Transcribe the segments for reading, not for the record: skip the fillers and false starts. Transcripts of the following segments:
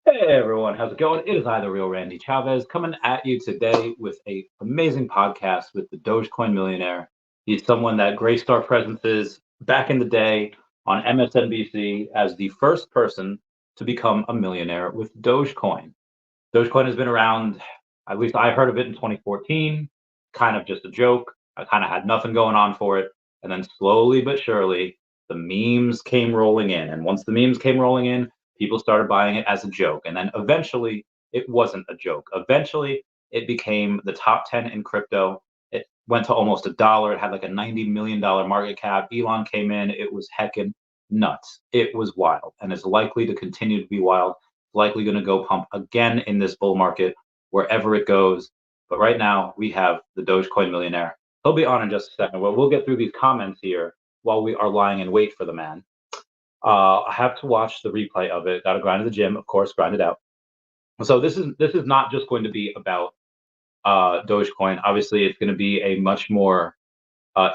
Hey everyone, how's it going? It is I, the real Randy Chavez, coming at you today with a amazing podcast with the Dogecoin Millionaire. He's someone that graced our presences back in the day on MSNBC as the first person to become a millionaire with Dogecoin. Dogecoin has been around, at least I heard of it in 2014, kind of just a joke. I kind of had nothing going on for it. And then slowly but surely, the memes came rolling in. And once the memes came rolling in, people started buying it as a joke. And then eventually, it wasn't a joke. Eventually, it became the top 10 in crypto. It went to almost $1. It had like a $90 million market cap. Elon came in. It was heckin' nuts. It was wild. And it's likely to continue to be wild, likely going to go pump again in this bull market wherever it goes. But right now, we have the Dogecoin Millionaire. He'll be on in just a second. Well, we'll get through these comments here while we are lying in wait for the man. I have to watch the replay of it. Got to grind to the gym, of course, grind it out. So this is not just going to be about Dogecoin. Obviously, it's going to be a much more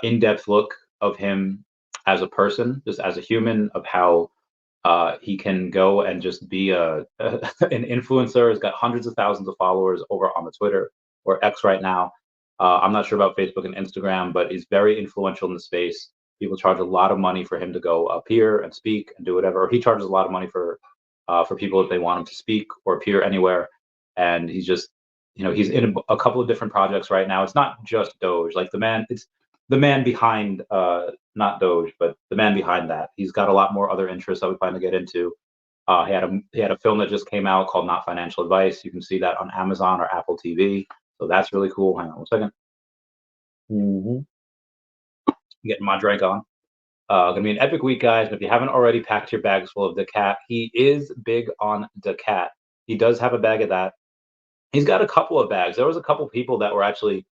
in-depth look of him as a person, just as a human, of how he can go and just be an influencer. He's got hundreds of thousands of followers over on the Twitter or X right now. I'm not sure about Facebook and Instagram, but he's very influential in the space. People charge a lot of money for him to go appear and speak and do whatever. Or he charges a lot of money for people if they want him to speak or appear anywhere. And he's just, he's in a couple of different projects right now. It's not just Doge. Like it's the man behind not Doge, but the man behind that. He's got a lot more other interests that we plan to get into. He had a film that just came out called Not Financial Advice. You can see that on Amazon or Apple TV. So that's really cool. Hang on 1 second. Getting my drink on. Gonna be an epic week, guys. And if you haven't already packed your bags full of the cat, he is big on the cat. He does have a bag of that. He's got a couple of bags. There was a couple people that were actually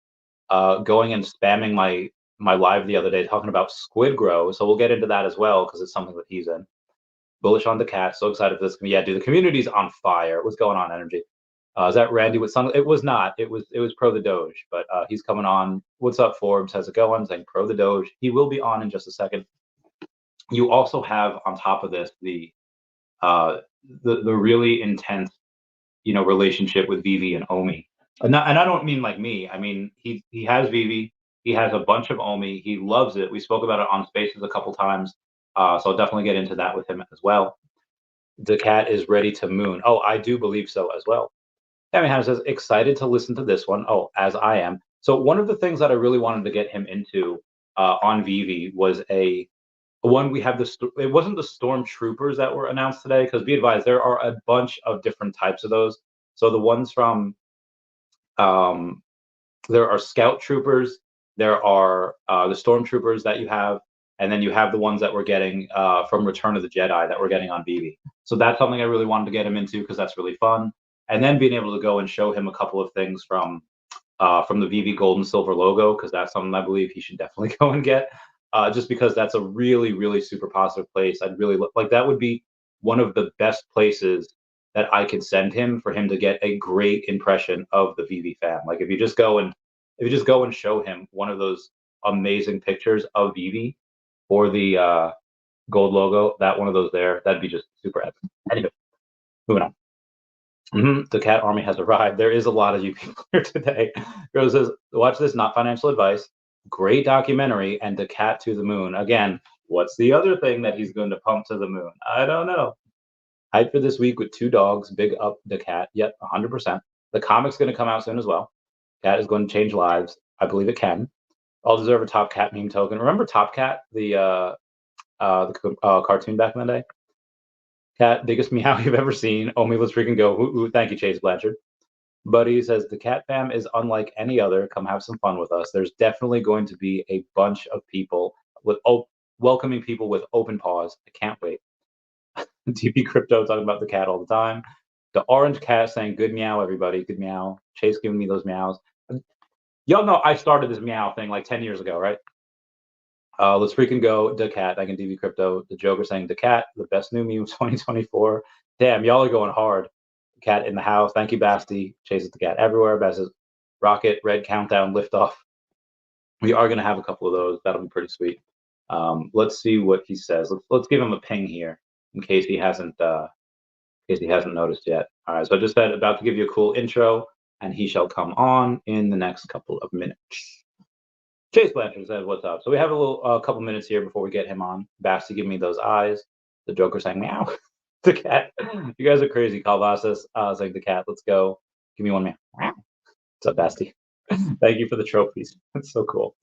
going and spamming my live the other day talking about Squid Grow. So we'll get into that as well because it's something that he's in. Bullish on the cat. So excited for this. Yeah, dude, the community's on fire. What's going on, Energy? Is that Randy with Sun? It was not. It was pro the Doge, but he's coming on. What's up, Forbes? How's it going? Saying pro the Doge. He will be on in just a second. You also have on top of this uh, the really intense relationship with Vivie and Omi. And I don't mean like me. I mean he has Vivie. He has a bunch of Omi. He loves it. We spoke about it on Spaces a couple times. So I'll definitely get into that with him as well. The cat is ready to moon. Oh, I do believe so as well. Tammy Hannah says, excited to listen to this one. Oh, as I am. So one of the things that I really wanted to get him into on Vivie was a one we have it wasn't the stormtroopers that were announced today, because be advised there are a bunch of different types of those. So the ones from um there are scout troopers, there are the stormtroopers that you have, and then you have the ones that we're getting from Return of the Jedi that we're getting on BB. So that's something I really wanted to get him into because that's really fun. And then being able to go and show him a couple of things from the VV Gold and Silver logo, because that's something I believe he should definitely go and get. Just because that's a really, really super positive place. I'd really like that would be one of the best places that I could send him for him to get a great impression of the VV fam. Like if you just go and show him one of those amazing pictures of VV or the gold logo, that one of those there, that'd be just super epic. Anyway, moving on. The cat army has arrived. There is a lot of you people here today. Girl says, watch this, Not Financial Advice. Great documentary, and the cat to the moon. Again, what's the other thing that he's going to pump to the moon? I don't know. Hype for this week with two dogs. Big up the cat. Yep, 100%. The comic's going to come out soon as well. Cat is going to change lives. I believe it can. I'll deserve a Top Cat meme token. Remember Top Cat, the cartoon back in the day? Cat, biggest meow you've ever seen. Omi, let's freaking go. Ooh, thank you, Chase Blanchard. Buddy says, the cat fam is unlike any other. Come have some fun with us. There's definitely going to be a bunch of people with welcoming people with open paws. I can't wait. TP Crypto talking about the cat all the time. The orange cat saying, good meow, everybody. Good meow. Chase giving me those meows. Y'all know I started this meow thing like 10 years ago, right? Let's freaking go. The cat, back in DV Crypto. The Joker saying, the cat, the best new meme of 2024. Damn, y'all are going hard. Cat in the house. Thank you, Basti. Chases the cat everywhere. Bast says, rocket, red countdown, lift off. We are going to have a couple of those. That'll be pretty sweet. Let's see what he says. Let's give him a ping here in case he hasn't in case he hasn't noticed yet. All right, so I just said about to give you a cool intro, and he shall come on in the next couple of minutes. Chase Blanchard says, "What's up?" So we have a little couple minutes here before we get him on. Basti, give me those eyes. The Joker saying meow. The cat. You guys are crazy. Calvasas saying the cat. Let's go. Give me one meow. What's up, Basti? Thank you for the trophies. That's so cool.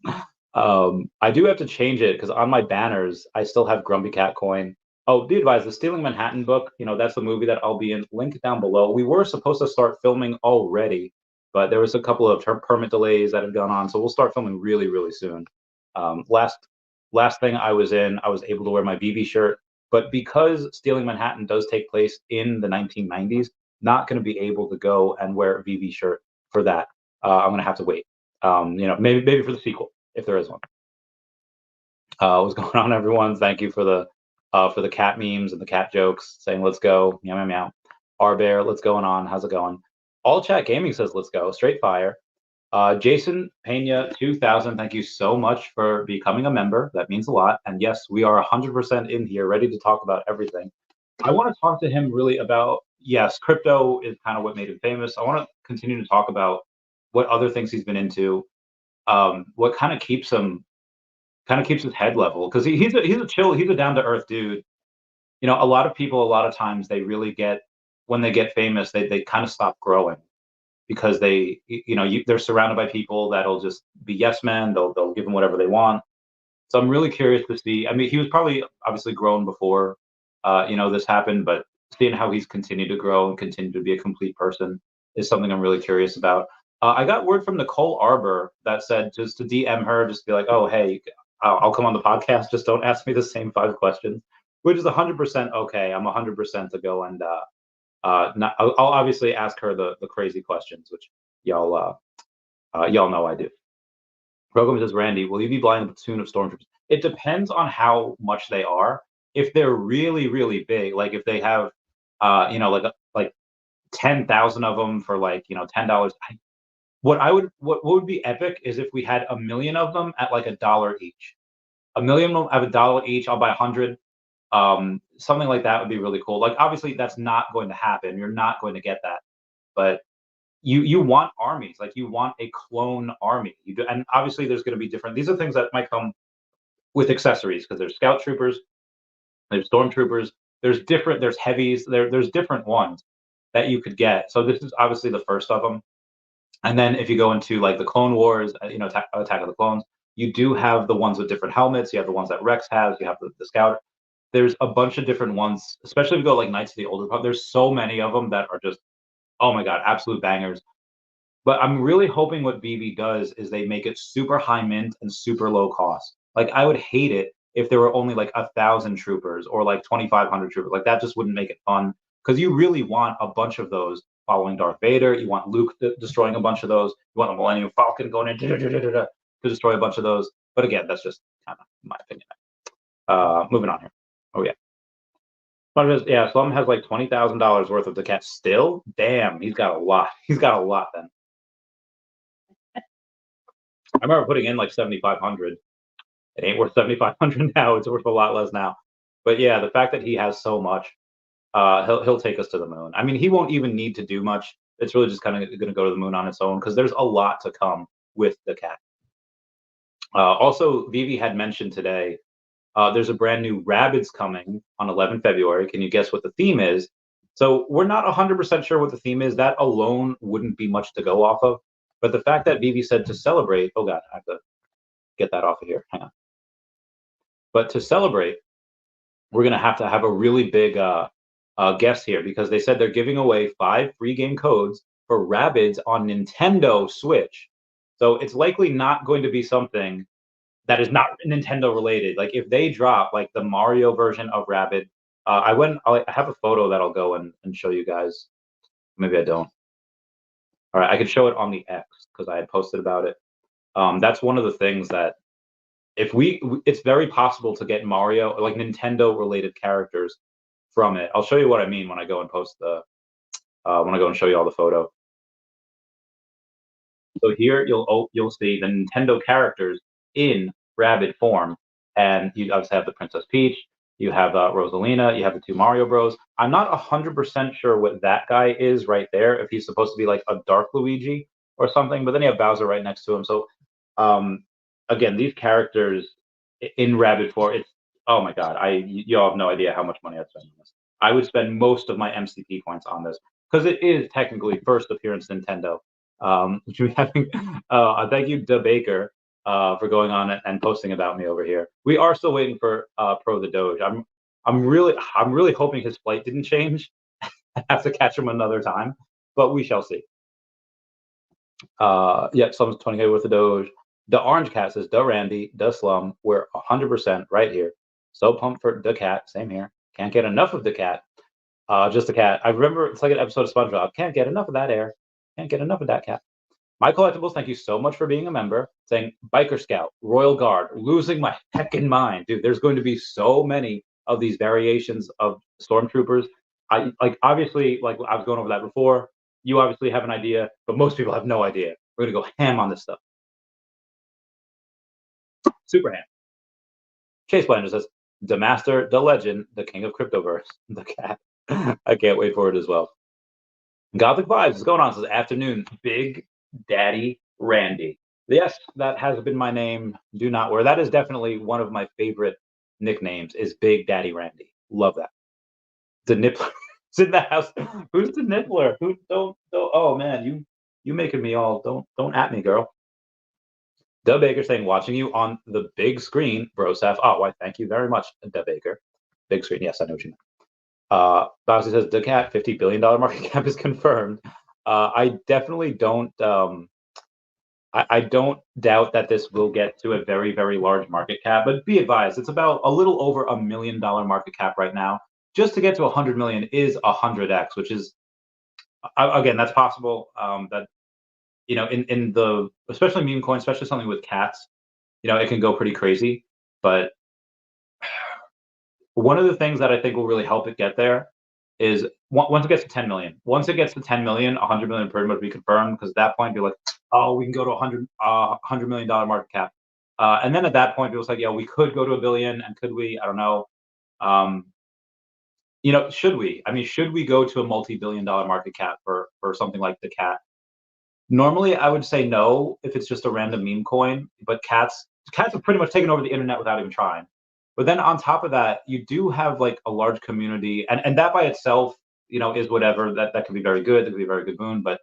I do have to change it because on my banners I still have Grumpy Cat coin. Oh, be advised, the Stealing Manhattan book, that's the movie that I'll be in. Link down below. We were supposed to start filming already, but there was a couple of permit delays that have gone on, so we'll start filming really, really soon. Last thing I was in, I was able to wear my Vivie shirt, but because Stealing Manhattan does take place in the 1990s, not going to be able to go and wear a Vivie shirt for that. I'm going to have to wait. Maybe for the sequel if there is one. What's going on, everyone? Thank you for the cat memes and the cat jokes saying let's go, meow meow meow. R Bear, what's going on? How's it going? All Chat Gaming says let's go, straight fire. Jason Pena 2000, thank you so much for becoming a member. That means a lot. And yes, we are 100% in here, ready to talk about everything. I want to talk to him really about, yes, crypto is kind of what made him famous. I want to continue to talk about what other things he's been into, what kind of keeps his head level, because he's a chill, he's a down to earth dude. A lot of people, a lot of times they really get, when they get famous, they kind of stop growing because they're surrounded by people that'll just be yes men. They'll give them whatever they want. So I'm really curious to see. I mean, he was probably obviously grown before, this happened, but seeing how he's continued to grow and continue to be a complete person is something I'm really curious about. I got word from Nicole Arbor that said just to DM her, just be like, oh, hey, I'll come on the podcast. Just don't ask me the same 5 questions, which is 100% okay. I'm 100% to go and I'll obviously ask her the crazy questions, which y'all know I do. Program says, Randy, will you be flying a platoon of stormtroopers? It depends on how much they are. If they're really, really big, like if they have, like 10,000 of them for like, $10. What would be epic is if we had 1 million of them at like $1 each. 1 million of them at $1 each. I'll buy 100. Something like that would be really cool. Like obviously that's not going to happen. You're not going to get that, but you want armies, like you want a clone army. You do, and obviously there's going to be different. These are things that might come with accessories because there's scout troopers, there's stormtroopers, there's heavies, there's different ones that you could get. So this is obviously the first of them. And then if you go into like the Clone Wars, Attack of the Clones, you do have the ones with different helmets. You have the ones that Rex has. You have the Scout. There's a bunch of different ones, especially if you go like Knights of the Old Republic. There's so many of them that are just, oh my God, absolute bangers. But I'm really hoping what Vivie does is they make it super high mint and super low cost. Like I would hate it if there were only like 1,000 troopers or like 2,500 troopers. Like that just wouldn't make it fun because you really want a bunch of those following Darth Vader. You want Luke destroying a bunch of those. You want a Millennium Falcon going in to destroy a bunch of those. But again, that's just kind of my opinion. Moving on here. Oh yeah. Yeah, Slum has like $20,000 worth of the cat still. Damn, he's got a lot. He's got a lot then. I remember putting in like 7,500. It ain't worth 7,500 now. It's worth a lot less now. But yeah, the fact that he has so much, he'll take us to the moon. I mean, he won't even need to do much. It's really just kind of going to go to the moon on its own because there's a lot to come with the cat. Also, Vivie had mentioned today there's a brand new Rabbids coming on 11 February. Can you guess what the theme is? So we're not 100% sure what the theme is. That alone wouldn't be much to go off of. But the fact that Vivie said to celebrate, oh God, I have to get that off of here. Hang on. But to celebrate, we're going to have a really big guest here because they said they're giving away 5 free game codes for Rabbids on Nintendo Switch. So it's likely not going to be something that is not Nintendo related. Like if they drop like the Mario version of Rabbids, I have a photo that I'll go and show you guys. Maybe I don't. All right, I could show it on the X because I had posted about it. That's one of the things that it's very possible to get Mario, like Nintendo related characters from it. I'll show you what I mean when I go and post when I go and show you all the photo. So here you'll see the Nintendo characters in Rabbid form, and you obviously have the Princess Peach. You have Rosalina. You have the two Mario Bros. I'm not 100% sure what that guy is right there. If he's supposed to be like a Dark Luigi or something, but then you have Bowser right next to him. So um, again, these characters in Rabbit 4, it's oh my god, y'all have no idea how much money I'd spend on this. I would spend most of my MCP points on this because it is technically first appearance Nintendo. Which we having thank you, Da Baker, for going on and posting about me over here. We are still waiting for Pro the Doge. I'm really hoping his flight didn't change. I have to catch him another time, but we shall see. Yep, Slum's 20K with the Doge. The Orange Cat says, "Da Randy, Da Slum, we're 100% right here. So pumped for the cat. Same here. Can't get enough of the cat. Just the cat. I remember it's like an episode of SpongeBob. Can't get enough of that air. Can't get enough of that cat." My Collectibles, thank you so much for being a member. Saying Biker Scout, Royal Guard, losing my heckin' mind, dude. There's going to be so many of these variations of stormtroopers. I like obviously like I was going over that before. You obviously have an idea, but most people have no idea. We're gonna go ham on this stuff. Super ham. Chase Blender says, "The Master, the Legend, the King of Cryptoverse, the cat." I can't wait for it as well. Gothic Vibes, what's going on? Says afternoon, Big Daddy Randy. Yes, that has been my name. Do not worry. That is definitely one of my favorite nicknames. Is Big Daddy Randy. Love that. The Nippler is in the house. Who's the Nippler? Who don't? Oh man, you making me all don't at me, girl. Dub Baker saying watching you on the big screen, Brosef. Oh, why? Thank you very much, Dub Baker. Big screen. Yes, I know what you mean. Bowsy says the cat $50 billion market cap is confirmed. I definitely don't. I don't doubt that this will get to a very, very large market cap, but be advised, it's about a little over $1 million market cap right now. Just to get to 100 million is 100x, which is again that's possible. That in the especially meme coin, especially something with cats, it can go pretty crazy. But one of the things that I think will really help it get there is once it gets to 10 million. Once it gets to 10 million, 100 million pretty much be confirmed because at that point you're like, oh, we can go to $100 million market cap. And then at that point, people's like, yeah, we could go to a billion, and could we? I don't know. Um, should we? I mean, should we go to a multi-billion-dollar market cap for something like the cat? Normally, I would say no if it's just a random meme coin, but cats have pretty much taken over the internet without even trying. But then on top of that, you do have like a large community, and that by itself, is whatever. That could be very good. That could be a very good boon, but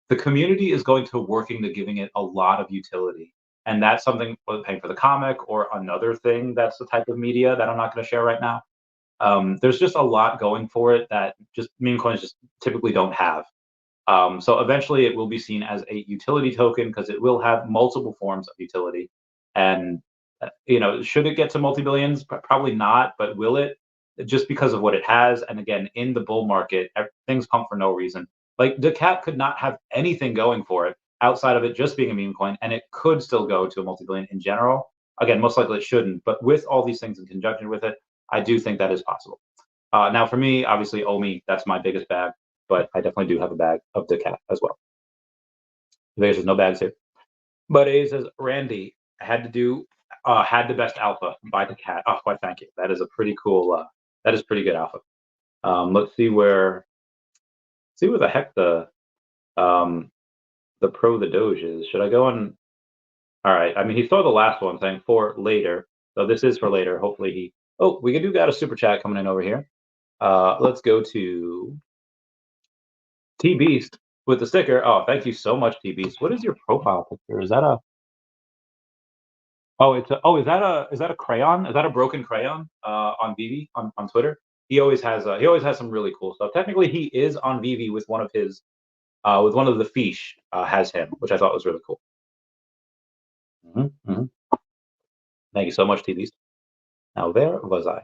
the community is going to working to giving it a lot of utility. And that's something paying for the comic or another thing that's the type of media that I'm not going to share right now. There's just a lot going for it that just meme coins just typically don't have. So eventually it will be seen as a utility token because it will have multiple forms of utility. And, should it get to multi-billions? Probably not, but will it? Just because of what it has. And again, in the bull market, things pump for no reason. Like the cat could not have anything going for it outside of it just being a meme coin, and it could still go to a multi-billion in general. Again, most likely it shouldn't, but with all these things in conjunction with it, I do think that is possible. Now, for me, obviously, Omi, that's my biggest bag, but I definitely do have a bag of the cat as well. There's no bags here. But A says, Randy, had the best alpha by the cat. Oh, quite thank you. That is a pretty cool, that is pretty good alpha. Let's see where the heck um, the Pro the Doge is. Should I go on? All right. I mean, he saw the last one saying for later. So this is for later. Hopefully he. Oh, we do got a super chat coming in over here. Let's go to T Beast with the sticker. Oh, thank you so much, T Beast. What is your profile picture? Is that a? Oh, is that a crayon? Is that a broken crayon? On Vivie on Twitter. He always has some really cool stuff. Technically, he is on Vivie with one of his with one of the Feesh has him, which I thought was really cool. Mm-hmm. Thank you so much, T Beast. Now, where was I?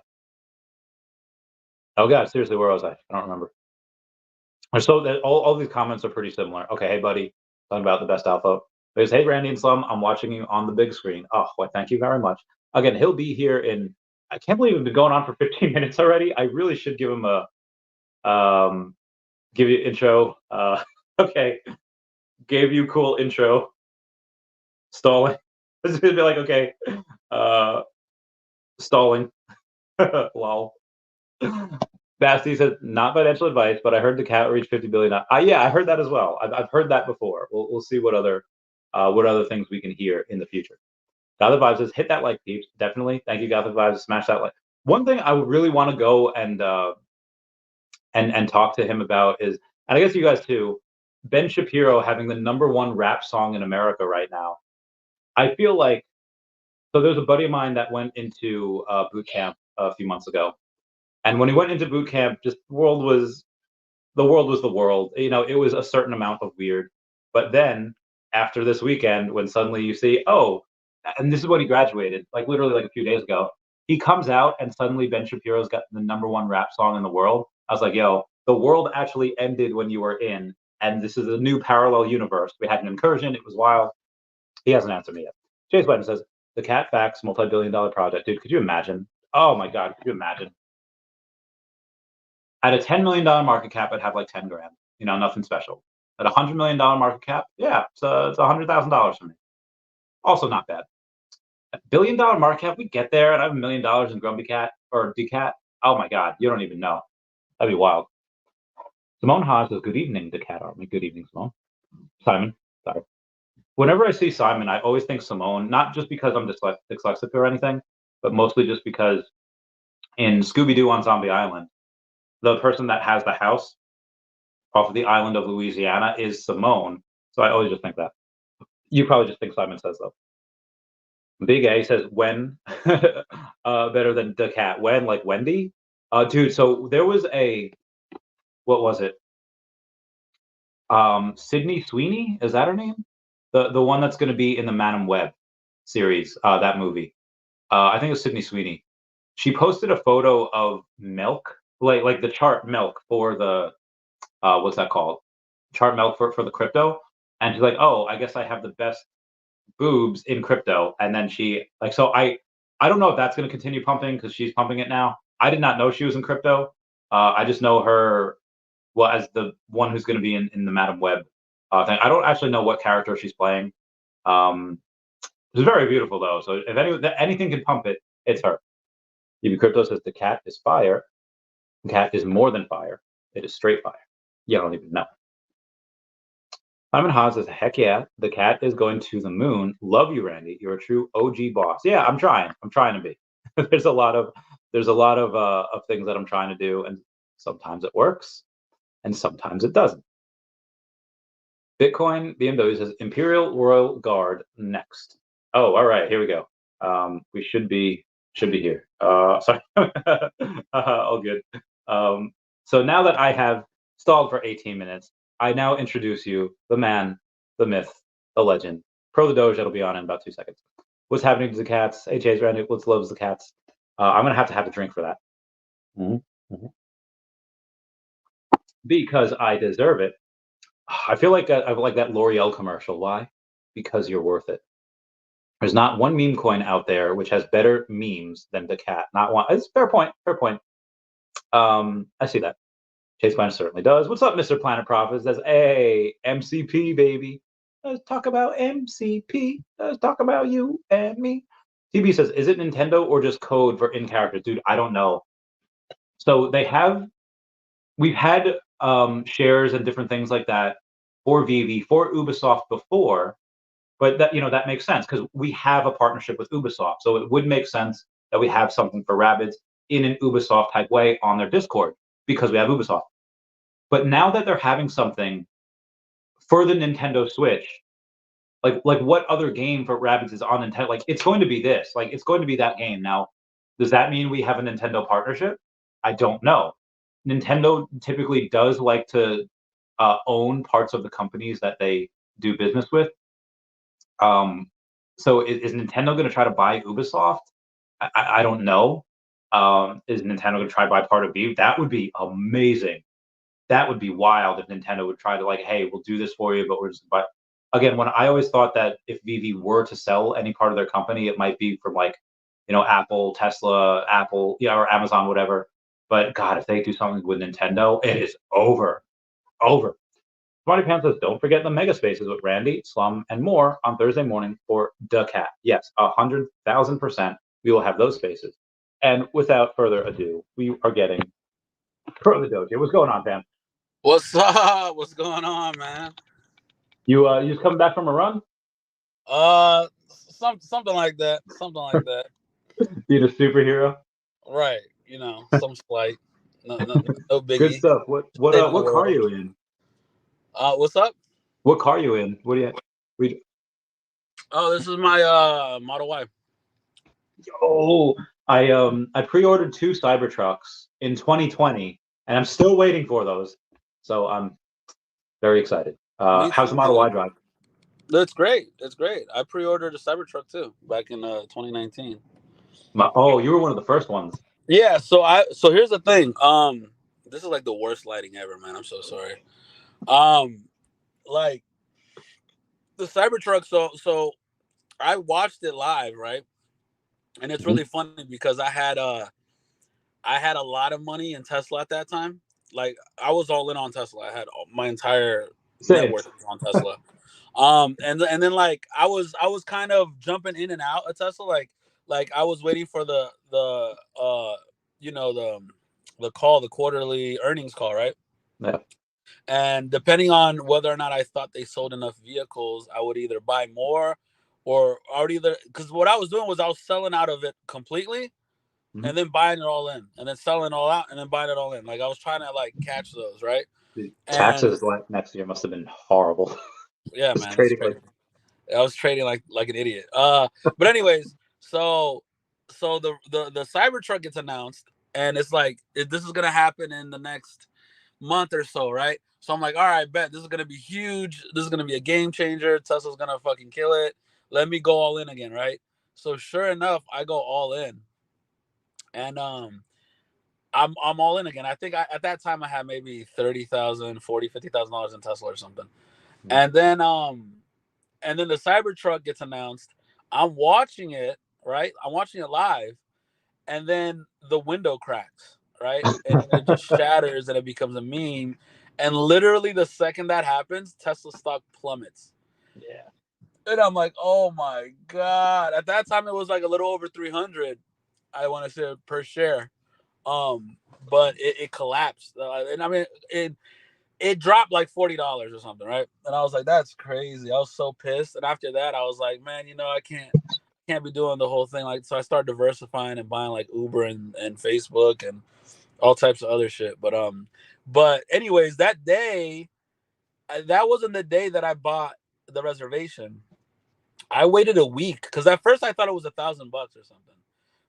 Oh God, seriously, where was I? I don't remember. So that all these comments are pretty similar. Okay, hey buddy, talking about the best alpha. There's hey Randy and Slum, I'm watching you on the big screen. Oh, well, thank you very much. Again, he'll be here in. I can't believe we've been going on for 15 minutes already. I really should give him a give you intro. Okay, gave you cool intro. Stalling. It's gonna be like okay, stalling. Lol. Basti says, not financial advice, but I heard the cat reached 50 billion. Yeah, I heard that as well. I've heard that before. We'll see what other things we can hear in the future. Gothic Vibes says, hit that like, peeps. Definitely. Thank you, Gothic Vibes. Smash that like. One thing I would really want to go and talk to him about is, and I guess you guys too, Ben Shapiro having the #1 rap song in America right now. I feel like, so there's a buddy of mine that went into boot camp a few months ago, and when he went into boot camp, just the world was the world. You know, it was a certain amount of weird. But then after this weekend, when suddenly you see, oh, and this is when he graduated, like literally like a few days ago, he comes out and suddenly Ben Shapiro's got the #1 rap song in the world. I was like, yo, the world actually ended when you were in, and this is a new parallel universe. We had an incursion. It was wild. He hasn't answered me yet. Chase Button says, the Cat Facts multi-billion-dollar project. Dude, could you imagine? Oh my God, could you imagine? At a $10 million market cap, I'd have like 10 grand. You know, nothing special. At a $100 million market cap, yeah, it's $100,000 for me. Also not bad. A $1 billion market cap, we get there, and I have $1 million in Grumpy Cat or Decat. Oh my God, you don't even know. That'd be wild. Simone Haas says, good evening, Decat Army. Good evening, Simone. Simon, sorry. Whenever I see Simon, I always think Simone, not just because I'm dyslexic or anything, but mostly just because in Scooby-Doo on Zombie Island, the person that has the house off of the island of Louisiana is Simone. So I always just think that. You probably just think Simon Says, though. Big A says, when better than the cat? When, like Wendy? Dude, so there was what was it? Sydney Sweeney, is that her name? The one that's going to be in the Madam Web series, that movie. I think it was Sydney Sweeney. She posted a photo of milk, like the chart milk for the what's that called? Chart milk for the crypto. And she's like, oh, I guess I have the best boobs in crypto. And then she like, so I don't know if that's going to continue pumping because she's pumping it now. I did not know she was in crypto. I just know her, well, as the one who's going to be in the Madam Web thing. I don't actually know what character she's playing. It's very beautiful though. So if anything can pump it, it's her. EB Crypto says the cat is fire. The cat is more than fire. It is straight fire. You don't even know. Simon Haas says, heck yeah, the cat is going to the moon. Love you, Randy. You're a true OG boss. Yeah, I'm trying. I'm trying to be. there's a lot of things that I'm trying to do, and sometimes it works, and sometimes it doesn't. Bitcoin BMW says Imperial Royal Guard next. Oh, all right, here we go. We should be here. Sorry, all good. So now that I have stalled for 18 minutes, I now introduce you, the man, the myth, the legend, Pro the Doge. That'll be on in about 2 seconds. What's happening to the cats? HA's Randy. What's loves the cats? I'm gonna have to have a drink for that. Because I deserve it. I feel like I like that L'Oreal commercial. Why? Because you're worth it. There's not one meme coin out there which has better memes than the cat. Not one. It's fair point. Fair point. I see that. Chase Planet certainly does. What's up, Mr. Planet Profit? Says, hey, MCP, baby. Let's talk about MCP. Let's talk about you and me. TB says, is it Nintendo or just code for in characters? Dude, I don't know. So we've had shares and different things like that for Vivie, for Ubisoft before, but that makes sense because we have a partnership with Ubisoft. So it would make sense that we have something for Rabbids in an Ubisoft type way on their Discord because we have Ubisoft. But now that they're having something for the Nintendo Switch, like what other game for Rabbids is on Nintendo? Like it's going to be this. Like it's going to be that game. Now, does that mean we have a Nintendo partnership? I don't know. Nintendo typically does like to own parts of the companies that they do business with. So is Nintendo going to try to buy Ubisoft? I don't know. Is Nintendo going to try to buy part of Vivie? That would be amazing. That would be wild if Nintendo would try to like, hey, we'll do this for you, but we're just. But again, when I always thought that if Vivie were to sell any part of their company, it might be from like, Apple, Tesla, or Amazon, whatever. But God, if they do something with Nintendo, it is over. Smarty Pants says, don't forget the mega spaces with Randy, Slum, and more on Thursday morning for the cat. Yes, 100,000%. We will have those spaces. And without further ado, we are getting Pro the Doge. What's going on, fam? What's up? What's going on, man? You just coming back from a run? Something like that. Something like that. Being a superhero? Right. Some slight. No Good biggie. stuff. What Saving the car are world. you in? What's up? What car are you in? What do you? We. Oh, this is my Model Y. Oh, I pre-ordered 2 Cybertrucks in 2020, and I'm still waiting for those. So I'm very excited. Me How's too, the Model Y dude. drive? It's great. It's great. I pre-ordered a Cybertruck too back in 2019. Oh, you were one of the first ones. Yeah. So here's the thing. This is like the worst lighting ever, man. I'm so sorry. Like the Cybertruck. So I watched it live, right? And it's really funny because I had a lot of money in Tesla at that time. Like I was all in on Tesla. I had my entire net Same. worth on Tesla. And then like I was kind of jumping in and out of Tesla. Like I was waiting for the call, the quarterly earnings call, right? Yeah. And depending on whether or not I thought they sold enough vehicles, I would either buy more, or I would either, because what I was doing was I was selling out of it completely, and then buying it all in, and then selling it all out, and then buying it all in. Like I was trying to like catch those, right? Dude, And taxes like next year must have been horrible. yeah, Just man, it's trading crazy. I was trading like an idiot. But anyways, so the Cybertruck gets announced, and it's like this is gonna happen in the next month or so, right? So I'm like, all right, bet this is gonna be huge. This is gonna be a game changer. Tesla's gonna fucking kill it. Let me go all in again, right? So sure enough, I go all in, and I'm all in again. I think at that time I had maybe $50,000 in Tesla or something. And then the Cybertruck gets announced. I'm watching it, right? I'm watching it live, and then the window cracks, right? And it just shatters and it becomes a meme. And literally the second that happens, Tesla stock plummets. Yeah. And I'm like, oh my God. At that time it was like a little over 300, I want to say, per share. But it collapsed. And I mean it dropped like $40 or something, right? And I was like, that's crazy. I was so pissed. And after that, I was like, man, I can't be doing the whole thing. Like, so I started diversifying and buying like Uber and Facebook and all types of other shit. But anyways, that day, that wasn't the day that I bought the reservation. I waited a week because at first I thought it was $1,000 or something,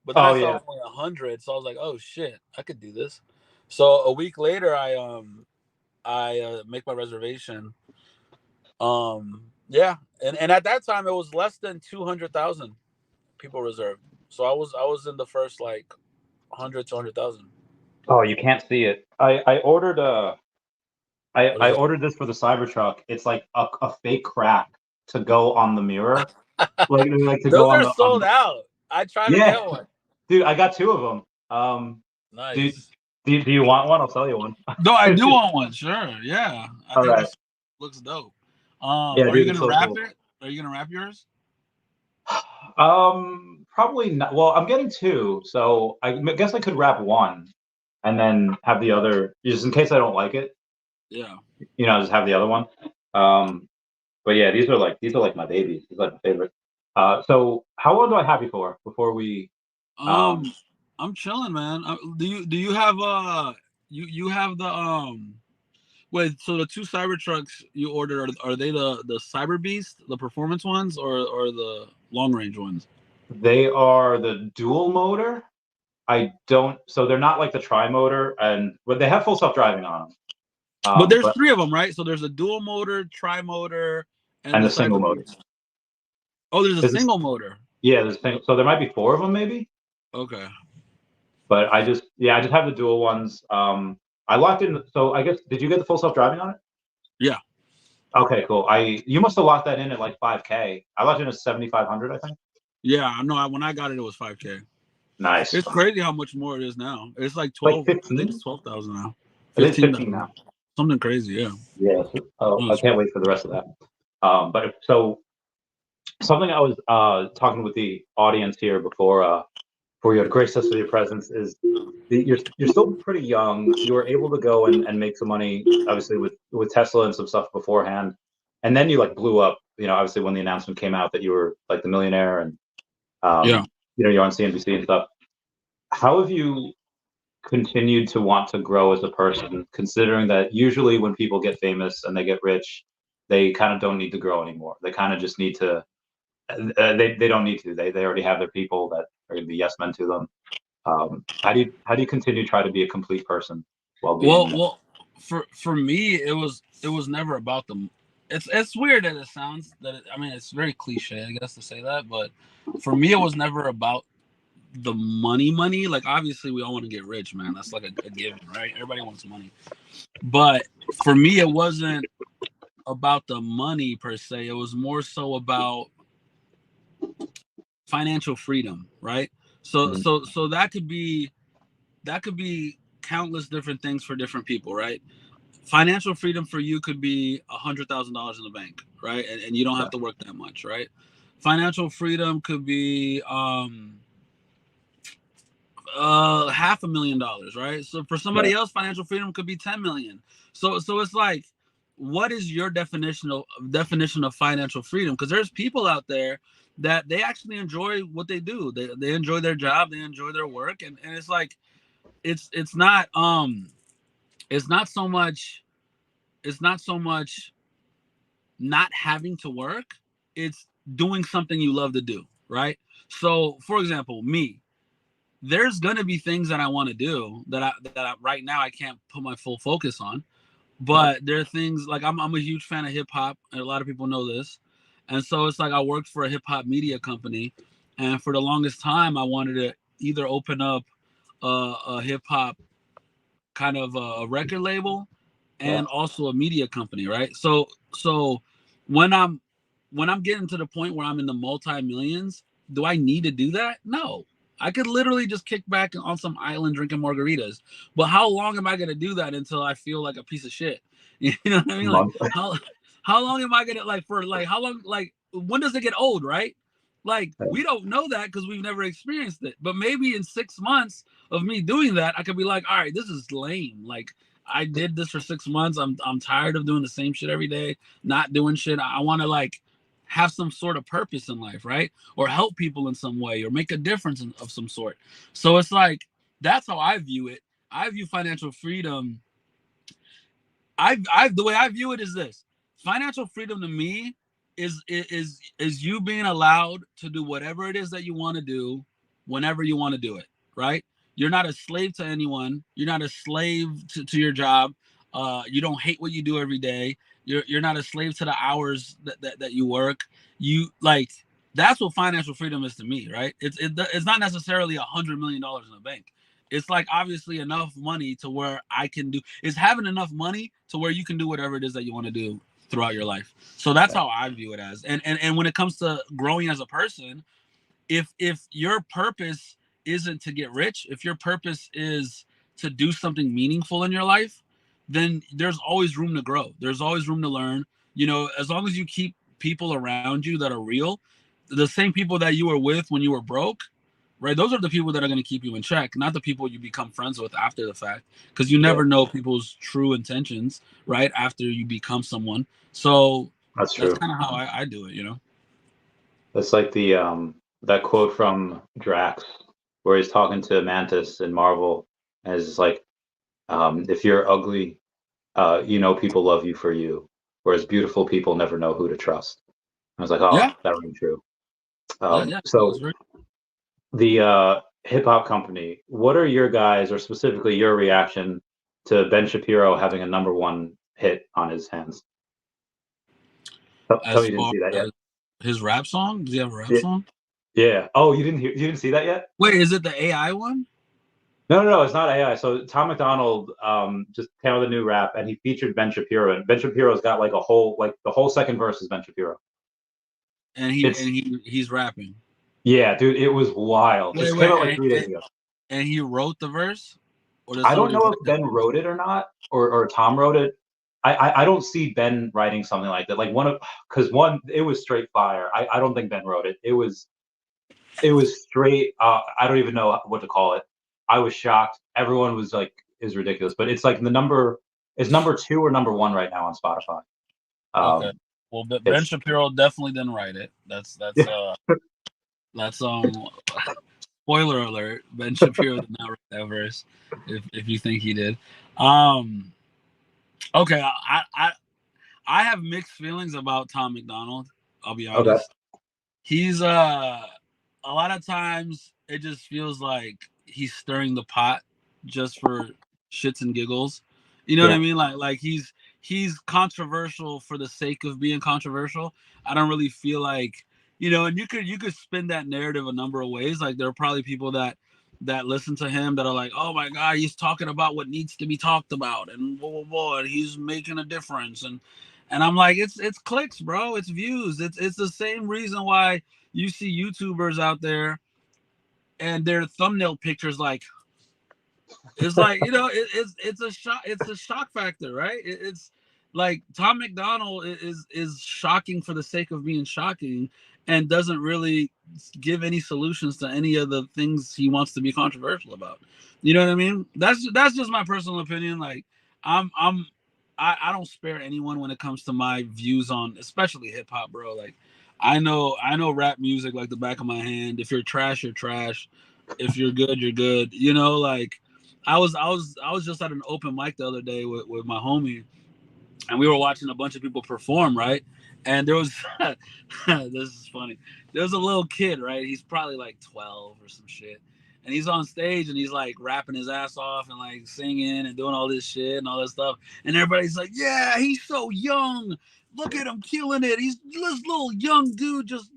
but then I saw it was only 100, so I was like, oh shit, I could do this. So a week later, I make my reservation. Yeah, and at that time it was less than 200,000 people reserved. So I was in the first like 100 to 100,000. Oh, you can't see it. I ordered What is I that? ordered this for the Cybertruck. It's like a fake crack to go on the mirror, like to go Those on are the sold out. I tried to Yeah, get one. dude. I got 2 of them. Do Nice. do you want one? I'll sell you one. No, I do want one. Sure. Yeah, I All think right. this looks dope. Yeah, Are you dude, it's gonna so wrap cool. it? Are you gonna wrap yours? Probably not. Well, I'm getting 2, so I guess I could wrap one and then have the other, just in case I don't like it. Yeah. Just have the other one. But yeah, these are like my babies. These are like my favorite. So how long do I have you for before we? Um, I'm chilling, man. Do you have you have the wait, so the 2 Cybertrucks you ordered, are they the Cyber Beast, the performance ones, or the long range ones? They are the dual motor. I don't. So they're not like the tri motor, but they have full self driving on them. But there's But 3 of them, right? So there's a dual motor, tri motor, and and the the single Cyber motor. Beast. Oh, there's a Is this, single motor. yeah, there's a single. So there might be 4 of them, maybe. Okay. But I just have the dual ones. I locked in. So I guess, did you get the full self driving on it? Yeah. Okay, cool. You must have locked that in at like 5K. I locked in at 7,500, I think. Yeah, I know. When I got it, it was 5K. Nice. It's crazy how much more it is now. It's like Like 12. I think 15. it's 12,000 now. It is 15 15,000. now. Something crazy. Yeah. Yeah. Oh, I can't wait for the rest of that. But so something I was talking with the audience here before for you to grace us with your presence is you're still pretty young. You were able to go and make some money, obviously with Tesla and some stuff beforehand, and then you like blew up. Obviously when the announcement came out that you were like the millionaire, and Yeah. you're on CNBC and stuff. How have you continued to want to grow as a person, considering that usually when people get famous and they get rich, they kind of don't need to grow anymore. They kind of just need to. They don't need to. They already have their people that are going to be yes men to them. How do you continue to try to be a complete person while being? Well, for me, it was never about them. It's weird that it sounds I mean, it's very cliche, I guess, to say that, but for me, it was never about the money. Like, obviously, we all want to get rich, man. That's like a given, right? Everybody wants money. But for me, it wasn't about the money per se. It was more so about financial freedom, right? So that could be countless different things for different people, right? Financial freedom for you could be $100,000 in the bank, right? And you don't have to work that much, right? Financial freedom could be $500,000, right? So for somebody else, financial freedom could be 10 million. So it's like, what is your definition of financial freedom? Because there's people out there that they actually enjoy what they do. They enjoy their job, they enjoy their work, and it's like it's not so much not having to work. It's doing something you love to do, right? So for example, me, there's gonna be things that I want to do that I right now I can't put my full focus on. But there are things like I'm a huge fan of hip hop, and a lot of people know this. And so it's like I worked for a hip hop media company, and for the longest time I wanted to either open up a hip hop kind of a record label and also a media company, right? So when I'm getting to the point where I'm in the multi-millions, do I need to do that? No. I could literally just kick back on some island drinking margaritas. But how long am I gonna do that until I feel like a piece of shit? You know what I mean? Like how long am I gonna how long, like, when does it get old, right? Like, we don't know that because we've never experienced it. But maybe in 6 months of me doing that, I could be like, all right, this is lame. Like, I did this for 6 months. I'm tired of doing the same shit every day, not doing shit. I want to like have some sort of purpose in life, right? Or help people in some way, or make a difference of some sort. So it's like, that's how I view it. I view financial freedom. The way I view it is this: financial freedom to me is you being allowed to do whatever it is that you want to do whenever you want to do it, right? You're not a slave to anyone. You're not a slave to your job. You don't hate what you do every day. You're not a slave to the hours that you work. You like, that's what financial freedom is to me, right? It's not necessarily $100 million in the bank. It's like, obviously, enough money to where I can do is having enough money to where you can do whatever it is that you want to do throughout your life. So that's how I view it as. And when it comes to growing as a person, if your purpose isn't to get rich, if your purpose is to do something meaningful in your life, then there's always room to grow. There's always room to learn. As long as you keep people around you that are real, the same people that you were with when you were broke, right? Those are the people that are going to keep you in check, not the people you become friends with after the fact, because you never know people's true intentions, right? After you become someone. So That's true. kind of how I do it, That's like the that quote from Drax where he's talking to Mantis in Marvel, and it's just like, if you're ugly, people love you for you, whereas beautiful people never know who to trust. I was like, oh, that rang true. So the hip hop company, what are your guys, or specifically your reaction to Ben Shapiro having a #1 hit on his hands? Tell me you didn't see that yet. His rap song? Does he have a rap song? Yeah. Oh, you didn't see that yet? Wait, is it the AI one? No, it's not AI. So Tom McDonald just came out with a new rap, and he featured Ben Shapiro, and Ben Shapiro's got like the whole second verse is Ben Shapiro. And he's rapping. Yeah, dude, it was wild. Just came out like 3 days ago. And he wrote the verse? I don't know if Ben wrote it or not, or Tom wrote it. I don't see Ben writing something like that. Like it was straight fire. I don't think Ben wrote it. It was It was straight. I don't even know what to call it. I was shocked. Everyone was like, "Is ridiculous," but it's like it's number 2 or number 1 right now on Spotify. Okay. Well, Ben It's Shapiro definitely didn't write it. That's spoiler alert. Ben Shapiro did not write that verse. If you think he did. Okay, I have mixed feelings about Tom McDonald. I'll be okay. honest. He's a lot of times it just feels like he's stirring the pot just for shits and giggles. You know what I mean? Like he's controversial for the sake of being controversial. I don't really feel like, and you could spin that narrative a number of ways. Like there are probably people that listen to him that are like, oh my god, he's talking about what needs to be talked about and blah blah blah, and he's making a difference. And I'm like, it's clicks, bro. It's views. It's the same reason why you see YouTubers out there and their thumbnail pictures like, it's like, it's a shock factor, right? It's like Tom McDonald is shocking for the sake of being shocking and doesn't really give any solutions to any of the things he wants to be controversial about. You know what I mean? That's just my personal opinion. Like I don't spare anyone when it comes to my views on especially hip hop, bro. Like I know rap music like the back of my hand. If you're trash, you're trash. If you're good, you're good. Like I was just at an open mic the other day with my homie, and we were watching a bunch of people perform, right? And there was this is funny. There was a little kid, right? He's probably like 12 or some shit. And he's on stage and he's like rapping his ass off and like singing and doing all this shit and all that stuff. And everybody's like, yeah, he's so young. Look at him killing it. He's this little young dude just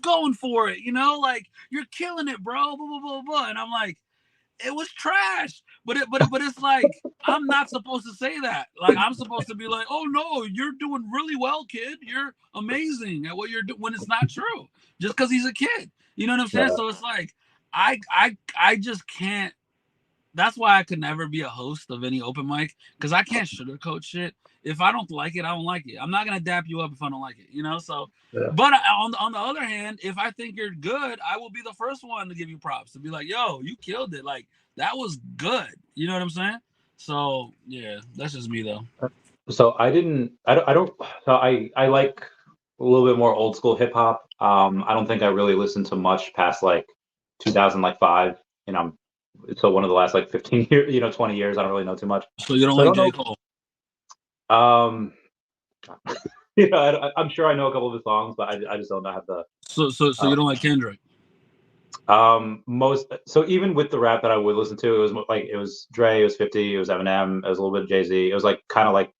going for it, like you're killing it, bro. Blah, blah, blah, blah. And I'm like, it was trash. But it's like I'm not supposed to say that. Like I'm supposed to be like, oh no, you're doing really well, kid. You're amazing at what you're doing. When it's not true, just because he's a kid. You know what I'm saying? Yeah. So it's like I just can't. That's why I could never be a host of any open mic because I can't sugarcoat shit. If I don't like it, I don't like it. I'm not gonna dap you up if I don't like it. So, but on the other hand, if I think you're good, I will be the first one to give you props to be like, yo, you killed it. Like that was good. You know what I'm saying? So yeah, that's just me though. So I don't. So I like a little bit more old school hip hop. I don't think I really listened to much past like 2005. So one of the last like 15 years, 20 years. I don't really know too much. So you don't like J. Cole? I'm sure I know a couple of his songs, but I just don't know how the. So you don't like Kendrick? So even with the rap that I would listen to, it was Dre, it was 50, it was Eminem, it was a little bit of Jay-Z. It was like kind of like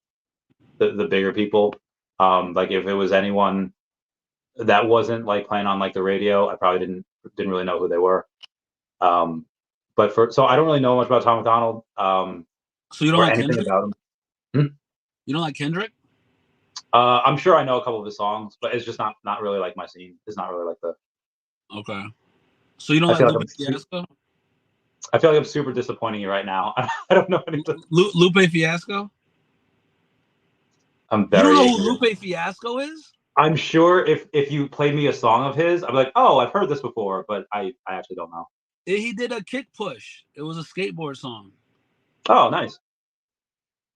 the bigger people. Like if it was anyone that wasn't like playing on like the radio, I probably didn't really know who they were. So I don't really know much about Tom McDonald. So you don't like anything Kendrick? about him. You don't like Kendrick? I'm sure I know a couple of his songs, but it's just not really like my scene. It's not really like the. Okay. So you don't like Lupe Fiasco? I feel like I'm super disappointing you right now. I don't know anything. Lupe Fiasco? I'm very. You don't know who Lupe Fiasco is? I'm sure if you played me a song of his, I'm like, oh, I've heard this before, but I actually don't know. He did a kick push. It was a skateboard song. Oh, nice.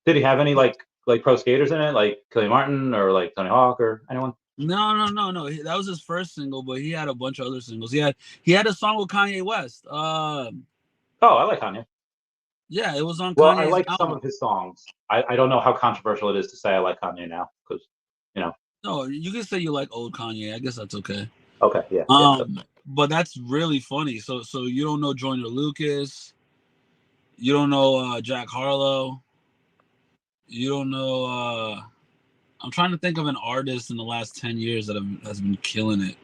Did he have any like pro skaters in it, like Kelly Martin or like Tony Hawk or anyone? No. That was his first single, but he had a bunch of other singles. He had a song with Kanye West. Oh, I like Kanye. Yeah, it was on. Well, Kanye's I like album. some of his songs. I don't know how controversial it is to say I like Kanye now because, No, you can say you like old Kanye. I guess that's okay. Okay, yeah. But that's really funny. So you don't know Joyner Lucas. You don't know Jack Harlow. You don't know. I'm trying to think of an artist in the last 10 years that has been killing it.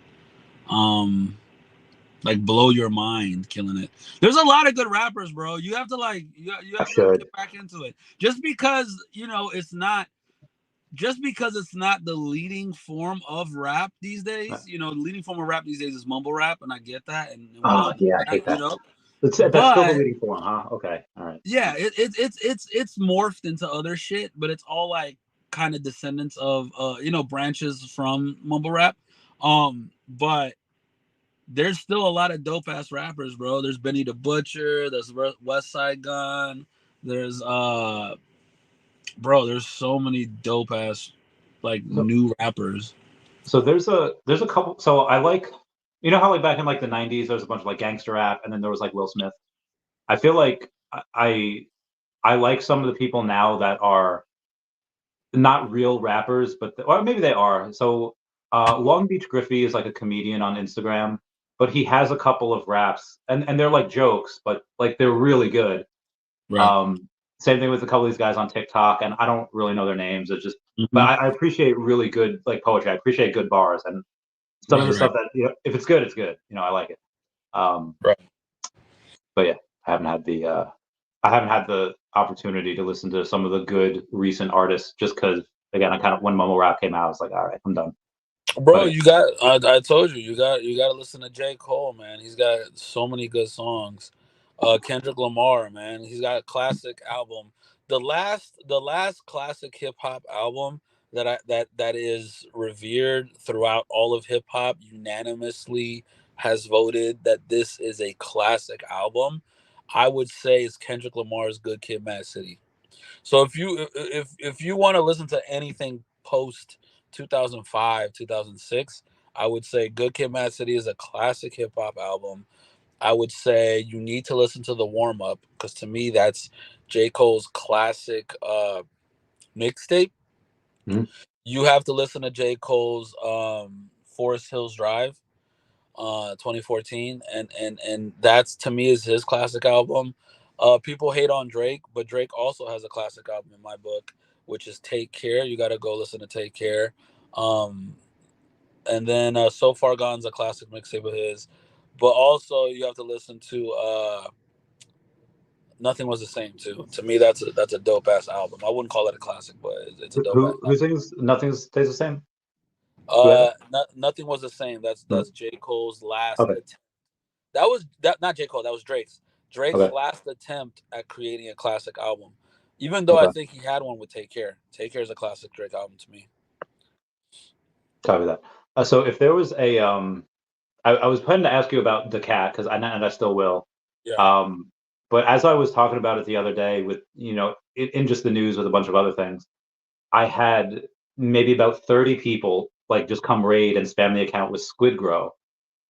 Like blow your mind, killing it. There's a lot of good rappers, bro. You have to you have to get back into it. Just because it's not the leading form of rap these days. The leading form of rap these days is mumble rap, and I get that. And I hate that. That's still the leading form, huh? Okay, all right. Yeah, it's morphed into other shit, but it's all like kind of descendants of branches from mumble rap. But there's still a lot of dope ass rappers, bro. There's Benny the Butcher. There's West Side Gun. There's bro. There's so many dope ass like So, new rappers. so there's a couple. So I like, you know how like back in like the '90s, there was a bunch of like gangster rap, and then there was like Will Smith. I feel like I like some of the people now that are not real rappers, but or maybe they are. So Long Beach Griffey is like a comedian on Instagram, but he has a couple of raps, and they're like jokes, but like they're really good. Right. Um, Same thing with a couple of these guys on TikTok, and I don't really know their names. It's just, but Mm-hmm. I appreciate really good like poetry. I appreciate good bars, and some of Right. the Right. stuff that, you know, if it's good, it's good. You know, I like it. Um, Right. but yeah, I haven't had the I haven't had the opportunity to listen to some of the good recent artists just because, again, I kind of when Momo Rap came out, I was like, all right, I'm done. Bro, But you got. I told you, you got to listen to J. Cole, man. He's got so many good songs. Kendrick Lamar, man. He's got a classic album. The last classic hip hop album that is revered throughout all of hip hop, unanimously has voted that this is a classic album. I would say is Kendrick Lamar's Good Kid, Mad City. So if you want to listen to anything post 2005, 2006, I would say Good Kid, Mad City is a classic hip hop album. I would say you need to listen to the warm up because to me that's J. Cole's classic mixtape. mhm. You have to listen to J. Cole's Forest Hills Drive 2014, and that's to me is his classic album. People hate on Drake, but Drake also has a classic album in my book, which is Take Care. You got to go listen to Take Care. Um, and then So Far Gone's a classic mixtape of his, but also you have to listen to Nothing Was the Same too. To me, that's a dope ass album. I wouldn't call it a classic, but it's a dope ass Who album. sings Nothing Stays the Same? Who has it? Nothing Was the Same. Hmm. That's J. Cole's last Okay, attempt. That was that not J. Cole, that was Drake's. Drake's okay, last attempt at creating a classic album. Even though I okay. think he had one with Take Care. Take Care is a classic Drake album to me. Copy that. So if there was a I was planning to ask you about the cat because and I still will. Yeah. Um, but as I was talking about it the other day with, you know, in just the news with a bunch of other things, I had maybe about 30 people like just come raid and spam the account with Squid Grow.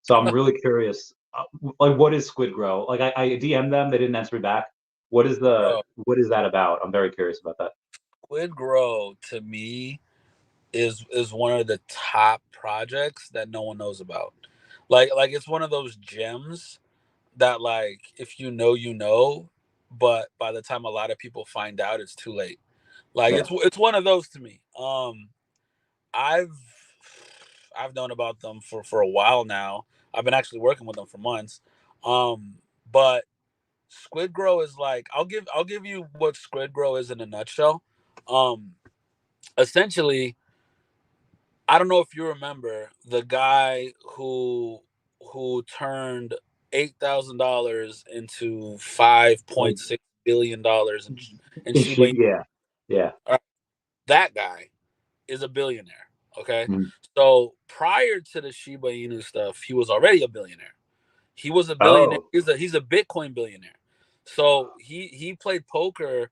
So I'm really curious, like what is Squid Grow? Like I DM'd them, they didn't answer me back. Bro, What is that about? I'm very curious about that. Squid Grow to me is one of the top projects that no one knows about. Like it's one of those gems that like if you know you know, but by the time a lot of people find out it's too late. Like Yeah, it's one of those to me. I've I've known about them for a while now. I've been actually working with them for months. But Squid Grow is like I'll give you what Squid Grow is in a nutshell. Um, Essentially, I don't know if you remember the guy who turned $8,000 into like $5.6 billion in Shiba Inu. yeah, yeah. That guy is a billionaire. Okay, Mhm. so prior to the Shiba Inu stuff, he was already a billionaire. He was a billionaire. Oh, He's a Bitcoin billionaire. So he played poker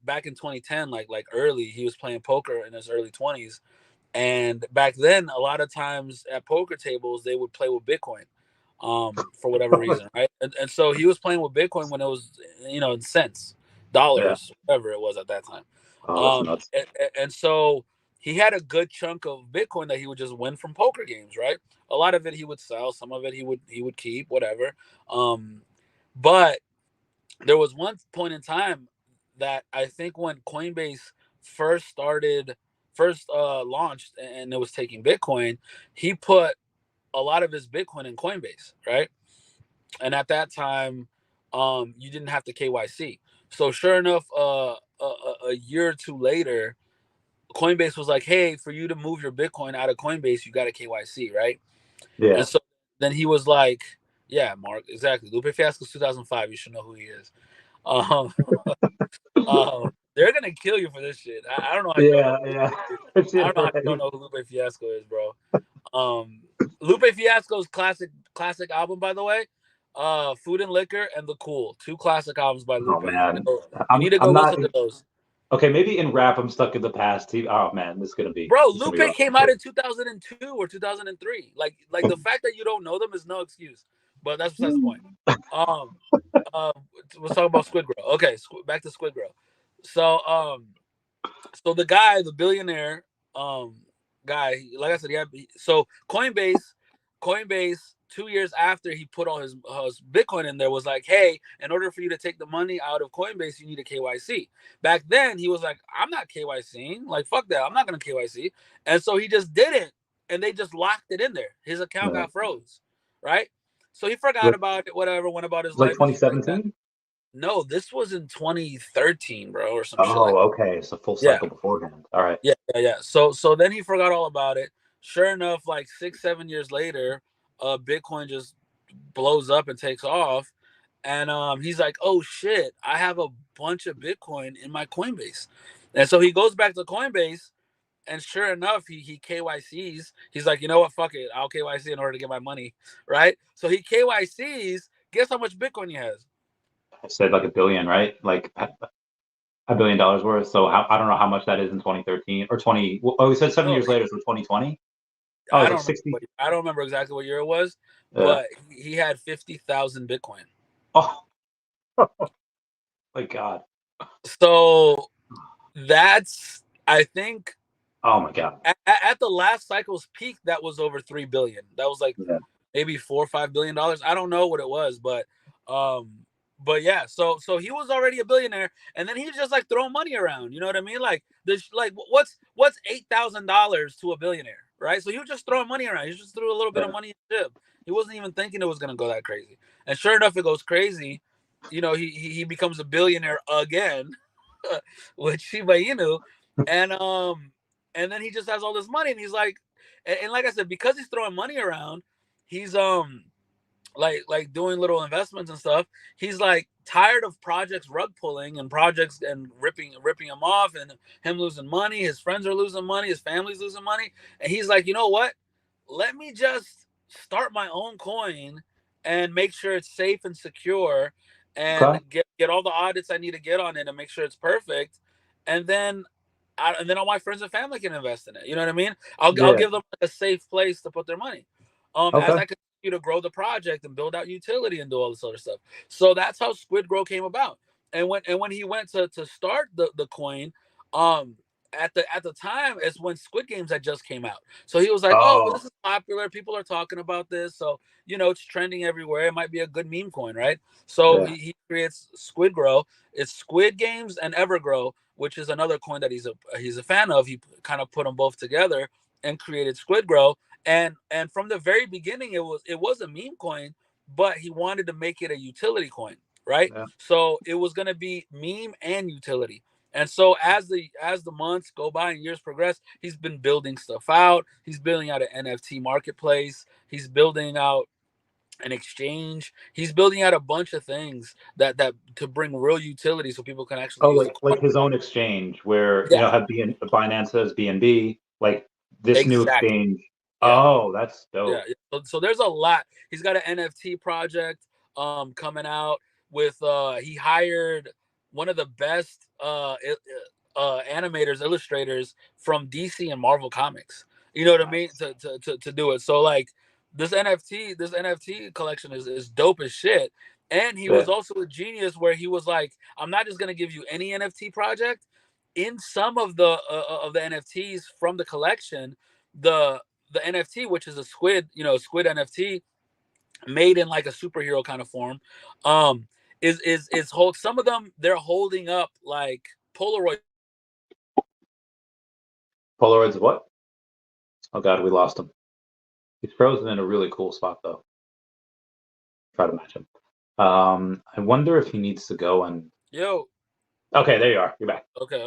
back in 2010, like early. He was playing poker in his early 20s, and back then, a lot of times at poker tables, they would play with Bitcoin, for whatever reason, right? And so he was playing with Bitcoin when it was, in cents, yeah. dollars, whatever it was at that time. Oh, that's nuts. And so he had a good chunk of Bitcoin that he would just win from poker games, right? A lot of it he would sell, some of it he would keep, whatever. Um, but there was one point in time that I think when Coinbase first started, first launched, and it was taking Bitcoin, he put a lot of his Bitcoin in Coinbase, right? And at that time, you didn't have to KYC. So sure enough, a year or two later, Coinbase was like, "Hey, for you to move your Bitcoin out of Coinbase, you got a KYC, right?" And Yeah. so then he was like, "Yeah, Mark, exactly. Lupe Fiasco's 2005. You should know who he is." Um, they're gonna kill you for this shit. I don't know how you don't know. Yeah, yeah. I Yeah, don't know how you don't right. know who Lupe Fiasco is, bro. Um, Lupe Fiasco's classic album, by the way. Food and Liquor and The Cool. 2 classic albums by Lupe. Oh man, You need to go I'm not. listen to those. Okay, maybe in rap I'm stuck in the past. Oh man, Bro, this is gonna be Lupe rough. came out in 2002 or 2003. Like the fact that you don't know them is no excuse. But that's besides the point. Um, let's talk about Squid Grow. Okay, back to Squid Grow. So the guy, the billionaire, guy, like I said, so Coinbase 2 years after he put all his Bitcoin in there was like, hey, in order for you to take the money out of Coinbase, you need a KYC. Back then, he was like, I'm not KYCing. Like, fuck that. I'm not going to KYC. And so he just didn't. And they just locked it in there. His account Yeah. got froze. Right. So he forgot about it, whatever, went about his It's like life and shit like that. 2017. No, this was in 2013, bro, or some shit like that. Oh, okay. It's a full Yeah. cycle beforehand. All right. Yeah. So then he forgot all about it. Sure enough, like 6-7 years later, Bitcoin just blows up and takes off. And he's like, oh shit, I have a bunch of Bitcoin in my Coinbase. And so he goes back to Coinbase, and sure enough, he KYCs. He's like, you know what, fuck it, I'll KYC in order to get my money, right? So he KYCs. Guess how much Bitcoin he has? I said like $1 billion, right? Like $1 billion worth. So I don't know how much that is in 2013 or 20. Oh, we said 7 years later, so 2020. Oh, it's like 60. I don't remember exactly what year it was, Yeah. but he had 50,000 Bitcoin. Oh, my God. So that's, I think, Oh my God. at the last cycle's peak, that was over 3 billion. That was like maybe $4 or $5 billion. I don't know what it was, but yeah. So he was already a billionaire, and then he was just like throwing money around. You know what I mean? Like this, like what's $8,000 to a billionaire, right? So he was just throwing money around. He just threw a little bit of money in the ship. He wasn't even thinking it was gonna go that crazy. And sure enough, it goes crazy. You know, he becomes a billionaire again with Shiba Inu, and then he just has all this money, and he's like, and like I said, because he's throwing money around, he's like doing little investments and stuff. He's like tired of projects rug pulling and projects and ripping him off, and him losing money. His friends are losing money. His family's losing money, and he's like, you know what? Let me just start my own coin and make sure it's safe and secure, and get all the audits I need to get on it and make sure it's perfect, and then all my friends and family can invest in it. You know what I mean? I'll give them a safe place to put their money. As I continue to grow the project and build out utility and do all this other stuff. So that's how Squid Grow came about. And when he went to start the coin, at the time is when Squid Games had just came out. So he was like, oh, well, this is popular. People are talking about this. So, you know, it's trending everywhere. It might be a good meme coin, right? So he creates Squid Grow. It's Squid Games and Evergrow, which is another coin that he's a fan of. He kind of put them both together and created Squid Grow. And from the very beginning, it was a meme coin, but he wanted to make it a utility coin, right? Yeah. So it was going to be meme and utility. And so as the months go by and years progress, he's been building stuff out. He's building out an NFT marketplace. He's building out an exchange. He's building out a bunch of things that to bring real utility so people can actually use like his own exchange where you know have Binance says BNB, like this new exchange. Yeah. Oh, that's dope. Yeah. So there's a lot. He's got an NFT project coming out with he hired one of the best animators, illustrators from DC and Marvel Comics. You know what I mean? To do it. So like this NFT collection is dope as shit. And he was also a genius where he was like, I'm not just gonna give you any NFT project. In some of the NFTs from the collection, the NFT, which is a squid NFT made in like a superhero kind of form, is hold some of them. They're holding up like Polaroids of what? Oh God, we lost him. He's frozen in a really cool spot though. Try to match him. I wonder if he needs to go and. Yo. Okay, there you are. You're back. Okay.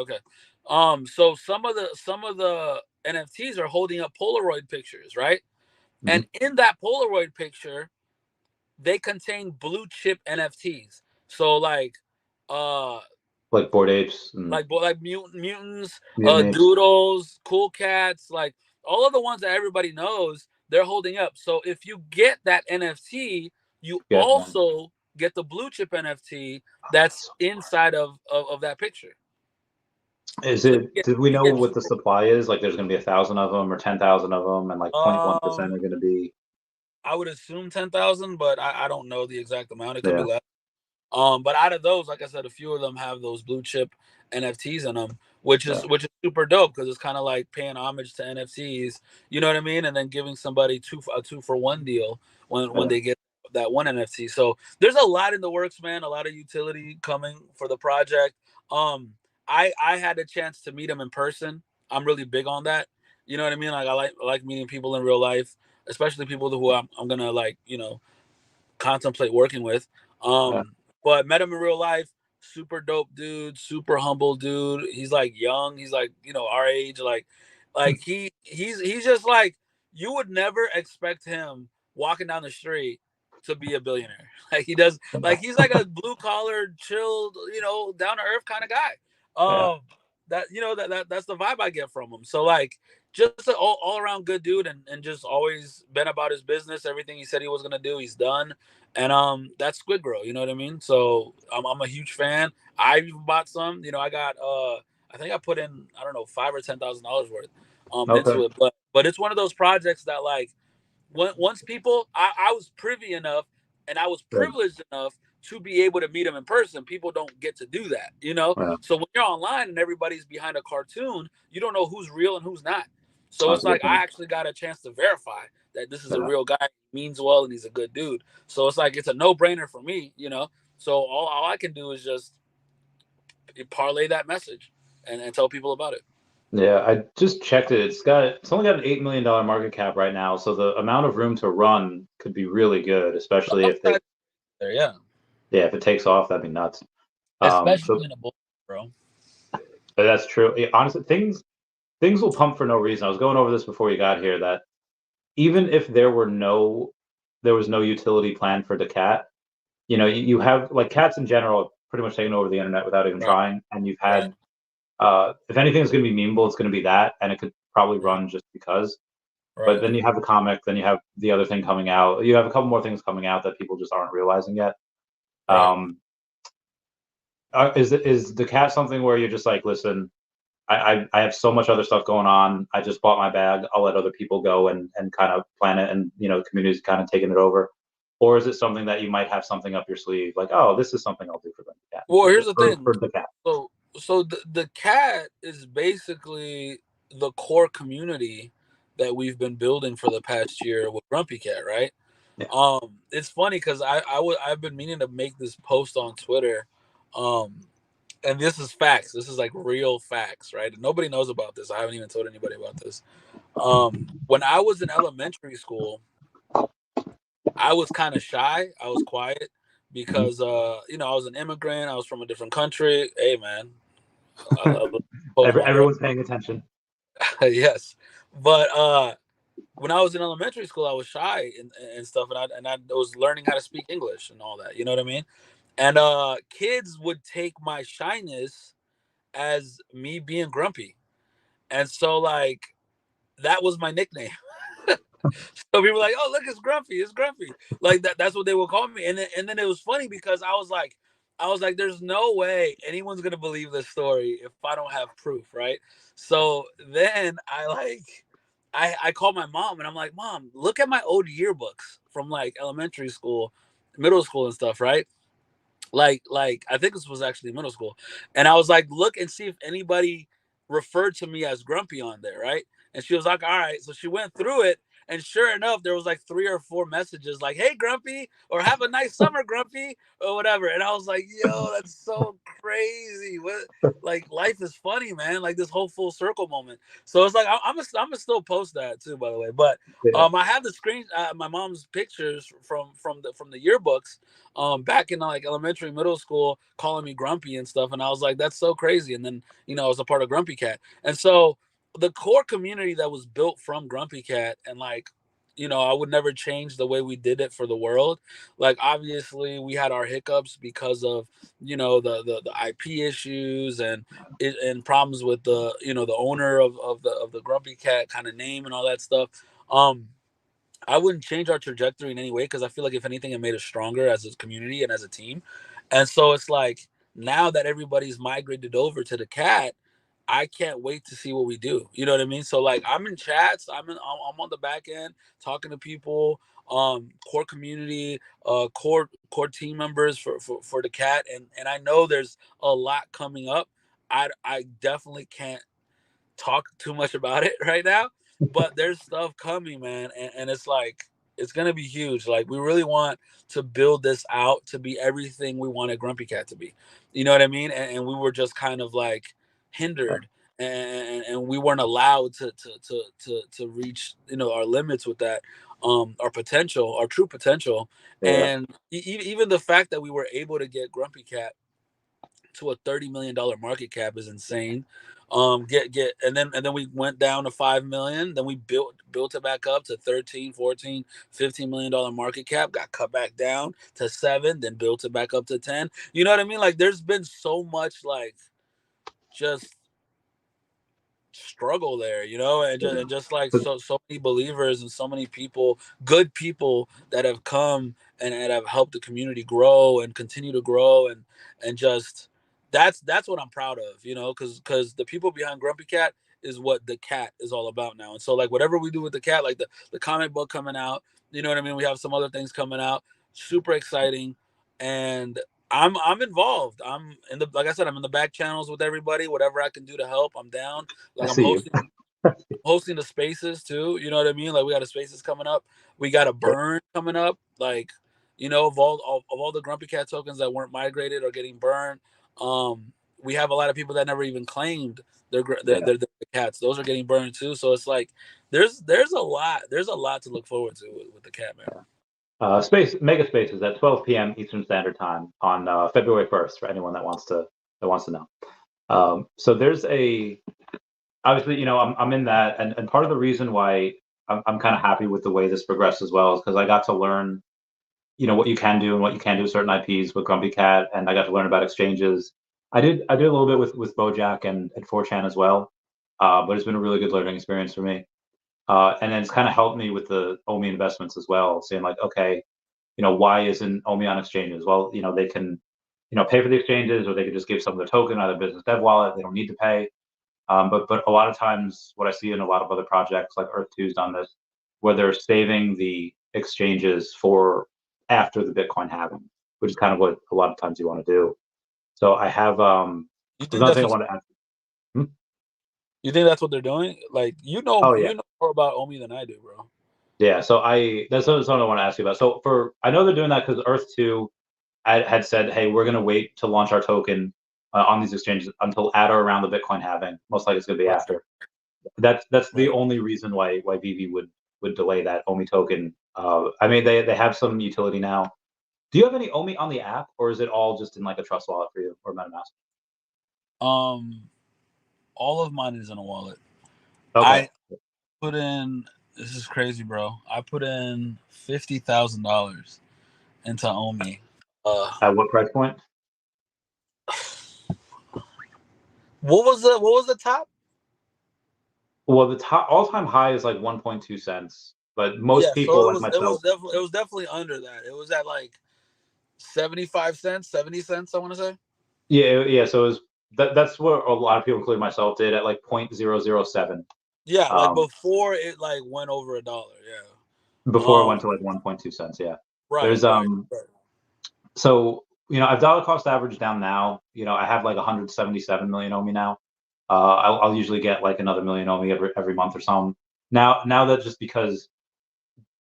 So some of the NFTs are holding up Polaroid pictures, right? Mm-hmm. And in that Polaroid picture, they contain blue chip NFTs. So like Bored Apes, and like mutants, doodles, cool cats, like all of the ones that everybody knows. they're holding up. So if you get that NFT, you also get the blue chip NFT that's inside of that picture. Is So it? Did we you know get what the supply is? Like, there's going to be 1,000 of them or 10,000 of them, and like 0.1% are going to be. I would assume 10,000, but I don't know the exact amount. It could be Yeah. less. But out of those, like I said, a few of them have those blue chip NFTs in them, which is super dope because it's kind of like paying homage to NFTs. You know what I mean? And then giving somebody a 2-for-1 deal when they get that one NFT. So there's a lot in the works, man. A lot of utility coming for the project. I had a chance to meet him in person. I'm really big on that. You know what I mean? Like I like meeting people in real life, especially people who I'm gonna like, contemplate working with. But met him in real life. Super dope dude, super humble dude. He's like young. He's like, our age. Like he's just like, you would never expect him walking down the street to be a billionaire. Like he does. Like he's like a blue collar, chilled, down to earth kind of guy. That's the vibe I get from him. So like, just an all around good dude, and just always been about his business. Everything he said he was gonna do, he's done. And that's Squid Grow, you know what I mean? So I'm a huge fan. I even bought some. I got I think I put in, I don't know, $5,000 or $10,000 worth into it. But it's one of those projects that, like, once people, I was privy enough and I was privileged enough to be able to meet them in person. People don't get to do that, So when you're online and everybody's behind a cartoon, you don't know who's real and who's not. So it's like I actually got a chance to verify that this is a real guy, means well, and he's a good dude. So it's like it's a no-brainer for me, So all I can do is just parlay that message and tell people about it. Yeah, I just checked it. It's only got an $8 million market cap right now, so the amount of room to run could be really good, especially if they. Yeah, if it takes off, that'd be nuts. Especially in a bull, bro. But that's true. Honestly, things will pump for no reason. I was going over this before you got here, that even if there was no utility plan for the cat, you have, like, cats in general pretty much taken over the internet without even trying, and you've had if anything is going to be memeable, it's going to be that, and it could probably run just because. But then you have the comic, then you have the other thing coming out. You have a couple more things coming out that people just aren't realizing yet. Is the cat something where you're just like, listen, I have so much other stuff going on. I just bought my bag. I'll let other people go and kind of plan it, and the community's kind of taking it over? Or is it something that you might have something up your sleeve, like, oh, this is something I'll do for the cat? Well, here's the thing. For the cat. So the cat is basically the core community that we've been building for the past year with Grumpy Cat, right? Yeah. It's funny because I've been meaning to make this post on Twitter, and this is facts. This is like real facts, right? And nobody knows about this. I haven't even told anybody about this. When I was in elementary school, I was kind of shy. I was quiet because I was an immigrant. I was from a different country. Hey, man, Everyone's paying attention. Yes, but when I was in elementary school, I was shy and stuff, and I was learning how to speak English and all that. You know what I mean? And kids would take my shyness as me being grumpy, and so like that was my nickname. So people were like, "Oh, look, it's Grumpy. It's Grumpy." Like that. That's what they would call me. And then it was funny because I was like, "There's no way anyone's gonna believe this story if I don't have proof, right?" So then I called my mom and I'm like, "Mom, look at my old yearbooks from like elementary school, middle school, and stuff, right?" Like I think this was actually middle school, and I was like, look and see if anybody referred to me as Grumpy on there, right? And she was like, all right. So she went through it, and sure enough, there was like 3 or 4 messages like, "Hey, Grumpy," or "Have a nice summer, Grumpy," or whatever. And I was like, yo, that's so crazy. What, like, life is funny, man. Like this whole full circle moment. So it's like I'm gonna still post that too, by the way. But I have the screen, my mom's pictures from the yearbooks back in like elementary, middle school, calling me Grumpy and stuff. And I was like, that's so crazy. And then, I was a part of Grumpy Cat. And so the core community that was built from Grumpy Cat, and like, I would never change the way we did it for the world. Like, obviously we had our hiccups because of, the IP issues and problems with the, the owner of the Grumpy Cat kind of name and all that stuff. I wouldn't change our trajectory in any way because I feel like if anything, it made us stronger as a community and as a team. And so it's like now that everybody's migrated over to the cat, I can't wait to see what we do. You know what I mean? So like I'm in chats, I'm on the back end talking to people, core community, core team members for the cat, and I know there's a lot coming up. I definitely can't talk too much about it right now, but there's stuff coming, man, and it's like it's gonna be huge. Like we really want to build this out to be everything we wanted Grumpy Cat to be. You know what I mean? And we were just kind of like hindered, and we weren't allowed to reach our limits with that, our potential, our true potential, Yeah. and even the fact that we were able to get Grumpy Cat to a $30 million market cap is insane. Get and then we went down to 5 million. Then we built it back up to 13, 14, $15 million market cap. Got cut back down to 7. Then built it back up to 10. You know what I mean? Like there's been so much like just struggle there, and just like Yeah. so many believers and so many people, good people that have come and have helped the community grow and continue to grow and just that's what I'm proud of, because the people behind Grumpy Cat is what the cat is all about now. And so like whatever we do with the cat, like the comic book coming out, you know what I mean? We have some other things coming out, super exciting. And I'm involved. I'm in the like I said, I'm in the back channels with everybody. Whatever I can do to help, I'm down. I Like I'm see you. hosting the spaces too. You know what I mean? Like we got a spaces coming up. We got a Yep. burn coming up. Like, of all the Grumpy Cat tokens that weren't migrated or getting burned. We have a lot of people that never even claimed Yeah. their cats. Those are getting burned too. So it's like there's a lot to look forward to with the cat, man. Space Mega Spaces at 12 p.m. Eastern Standard Time on February 1st for anyone that wants to know. So there's obviously, I'm in that, and part of the reason why I'm kind of happy with the way this progressed as well is because I got to learn, what you can do and what you can do with certain IPs with Grumpy Cat, and I got to learn about exchanges. I did a little bit with Bojack and 4chan as well, but it's been a really good learning experience for me. And then it's kind of helped me with the Omi investments as well, saying like, okay, why isn't Omi on exchanges? Well, they can, pay for the exchanges, or they could just give some of the token out of the business dev wallet. They don't need to pay. But a lot of times, what I see in a lot of other projects, like Earth2's done this, where they're saving the exchanges for after the Bitcoin halving, which is kind of what a lot of times you want to do. So I have You think another that's thing I what want to ask. Hmm? you think that's what they're doing? Like Oh yeah, you know more about Omi than I do, bro. yeah. So that's something I want to ask you about. So I know they're doing that because Earth2 had said, hey, we're going to wait to launch our token on these exchanges until at or around the Bitcoin halving. Most likely it's going to be Right, after. That's the right. only reason why Vivie would delay that Omi token. I mean, they have some utility now. Do you have any Omi on the app, or is it all just in like a trust wallet for you or MetaMask? Um, all of mine is in a wallet. Okay. I put in. This is crazy, bro. I put in $50,000 into Omi. Uh, At what price point? what was the top? Well, the top all-time high is like 1.2 cents, but most Yeah, so people it like was it was myself, definitely it was definitely under that. It was at like 75 cents, 70 cents. I want to say. yeah. So it was that's what a lot of people, including myself, did at like 0.007 Yeah, like um, before it like went over $1. Yeah. before it Um. went to like 1.2 cents. Yeah. Right. There's Right. Right. So, I've dollar cost average down now. I have like 177 million Omi now. I'll usually get like another million Omi every month or something. Now that just because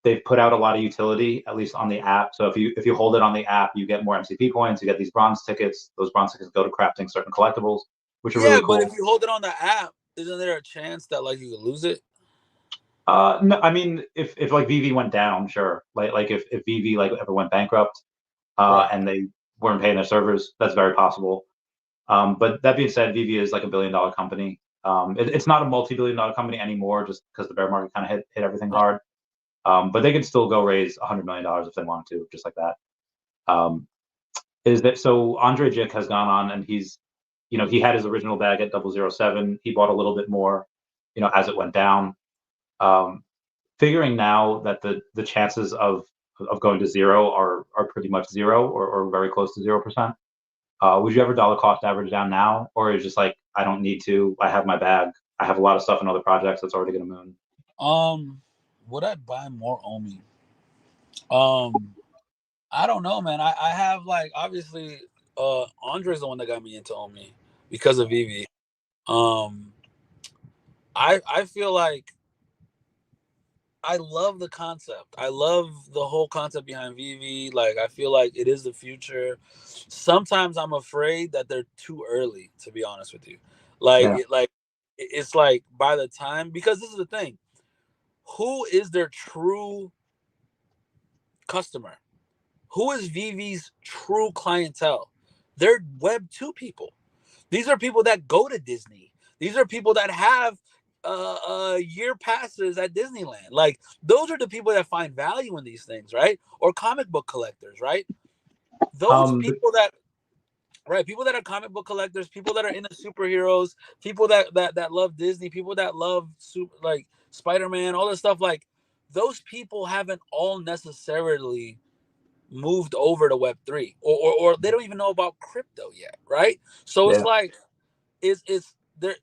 they've put out a lot of utility, at least on the app. So if you hold it on the app, you get more MCP points. You get these bronze tickets. Those bronze tickets go to crafting certain collectibles, which are Yeah, really but if cool. you hold it on the app, isn't there a chance that like you could lose it? No, I mean, if like Vivie went down, sure. Like if Vivie like ever went bankrupt, Right. and they weren't paying their servers, that's very possible. But that being said, Vivie is like $1 billion company. It's not a multi-billion-dollar company anymore, just because the bear market kind of hit everything Right. hard. But they could still go raise $100 million if they wanted to, just like that. Um, is that so? Andre Jick has gone on, and he had his original bag at 007. He bought a little bit more, as it went down. Um, figuring now that the chances of going to zero are pretty much zero or very close to 0%. Would you ever dollar cost average down now, or is it just like I don't need to? I have my bag. I have a lot of stuff in other projects that's already going to moon. Would I buy more Omi? I don't know, man. I have like obviously Andre's the one that got me into Omi because of Vivie. I feel like I love the concept. I love the whole concept behind Vivie. Like I feel like it is the future. Sometimes I'm afraid that they're too early, to be honest with you. Yeah. It's like by the time, because this is the thing. Who is their true customer? Who is Vivie's true clientele? They're Web 2 people. These are people that go to Disney. These are people that have year passes at Disneyland. Like those are the people that find value in these things, right? Or comic book collectors, right? Those people that, right? People that are comic book collectors, people that are into superheroes, people that love Disney, people that love like Spider-Man, all this stuff. Like those people haven't all necessarily moved over to Web3, or they don't even know about crypto yet, right? So it's like it's they're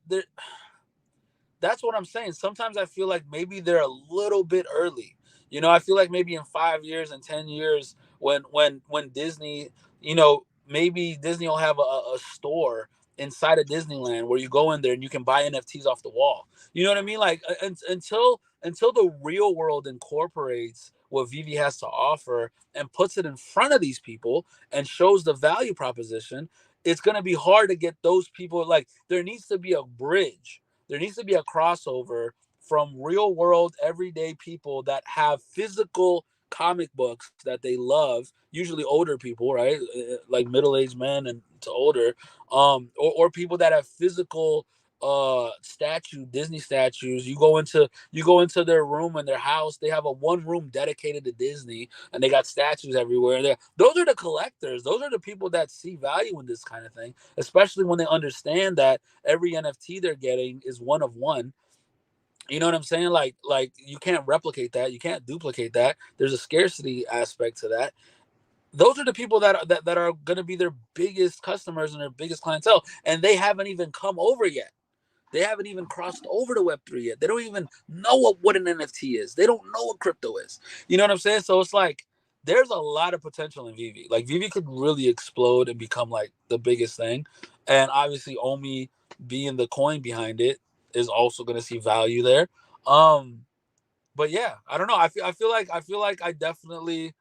that's what I'm saying. Sometimes I feel like maybe they're a little bit early. You know, I feel like maybe in 5 years and 10 years, when Disney, you know, maybe Disney will have a store inside of Disneyland where you go in there and you can buy NFTs off the wall. You know what I mean? Like until the real world incorporates what Vivie has to offer and puts it in front of these people and shows the value proposition, it's going to be hard to get those people. Like there needs to be a bridge. There needs to be a crossover from real world everyday people that have physical comic books that they love, usually older people, right? Like middle-aged men and to older, or people that have physical Disney statues. You go into their room in their house, they have a one room dedicated to Disney and they got statues everywhere there. Those are the collectors. Those are the people that see value in this kind of thing, especially when they understand that every NFT they're getting is one of one. You know what I'm saying? Like you can't replicate that, you can't duplicate that. There's a scarcity aspect to that. Those are the people that are going to be their biggest customers and their biggest clientele, and they haven't even come over yet. They haven't even crossed over to Web3 yet. They don't even know what an NFT is. They don't know what crypto is. You know what I'm saying? So it's like there's a lot of potential in Vivie. Like Vivie could really explode and become like the biggest thing. And obviously Omi being the coin behind it is also going to see value there. But yeah, I don't know. I feel like I definitely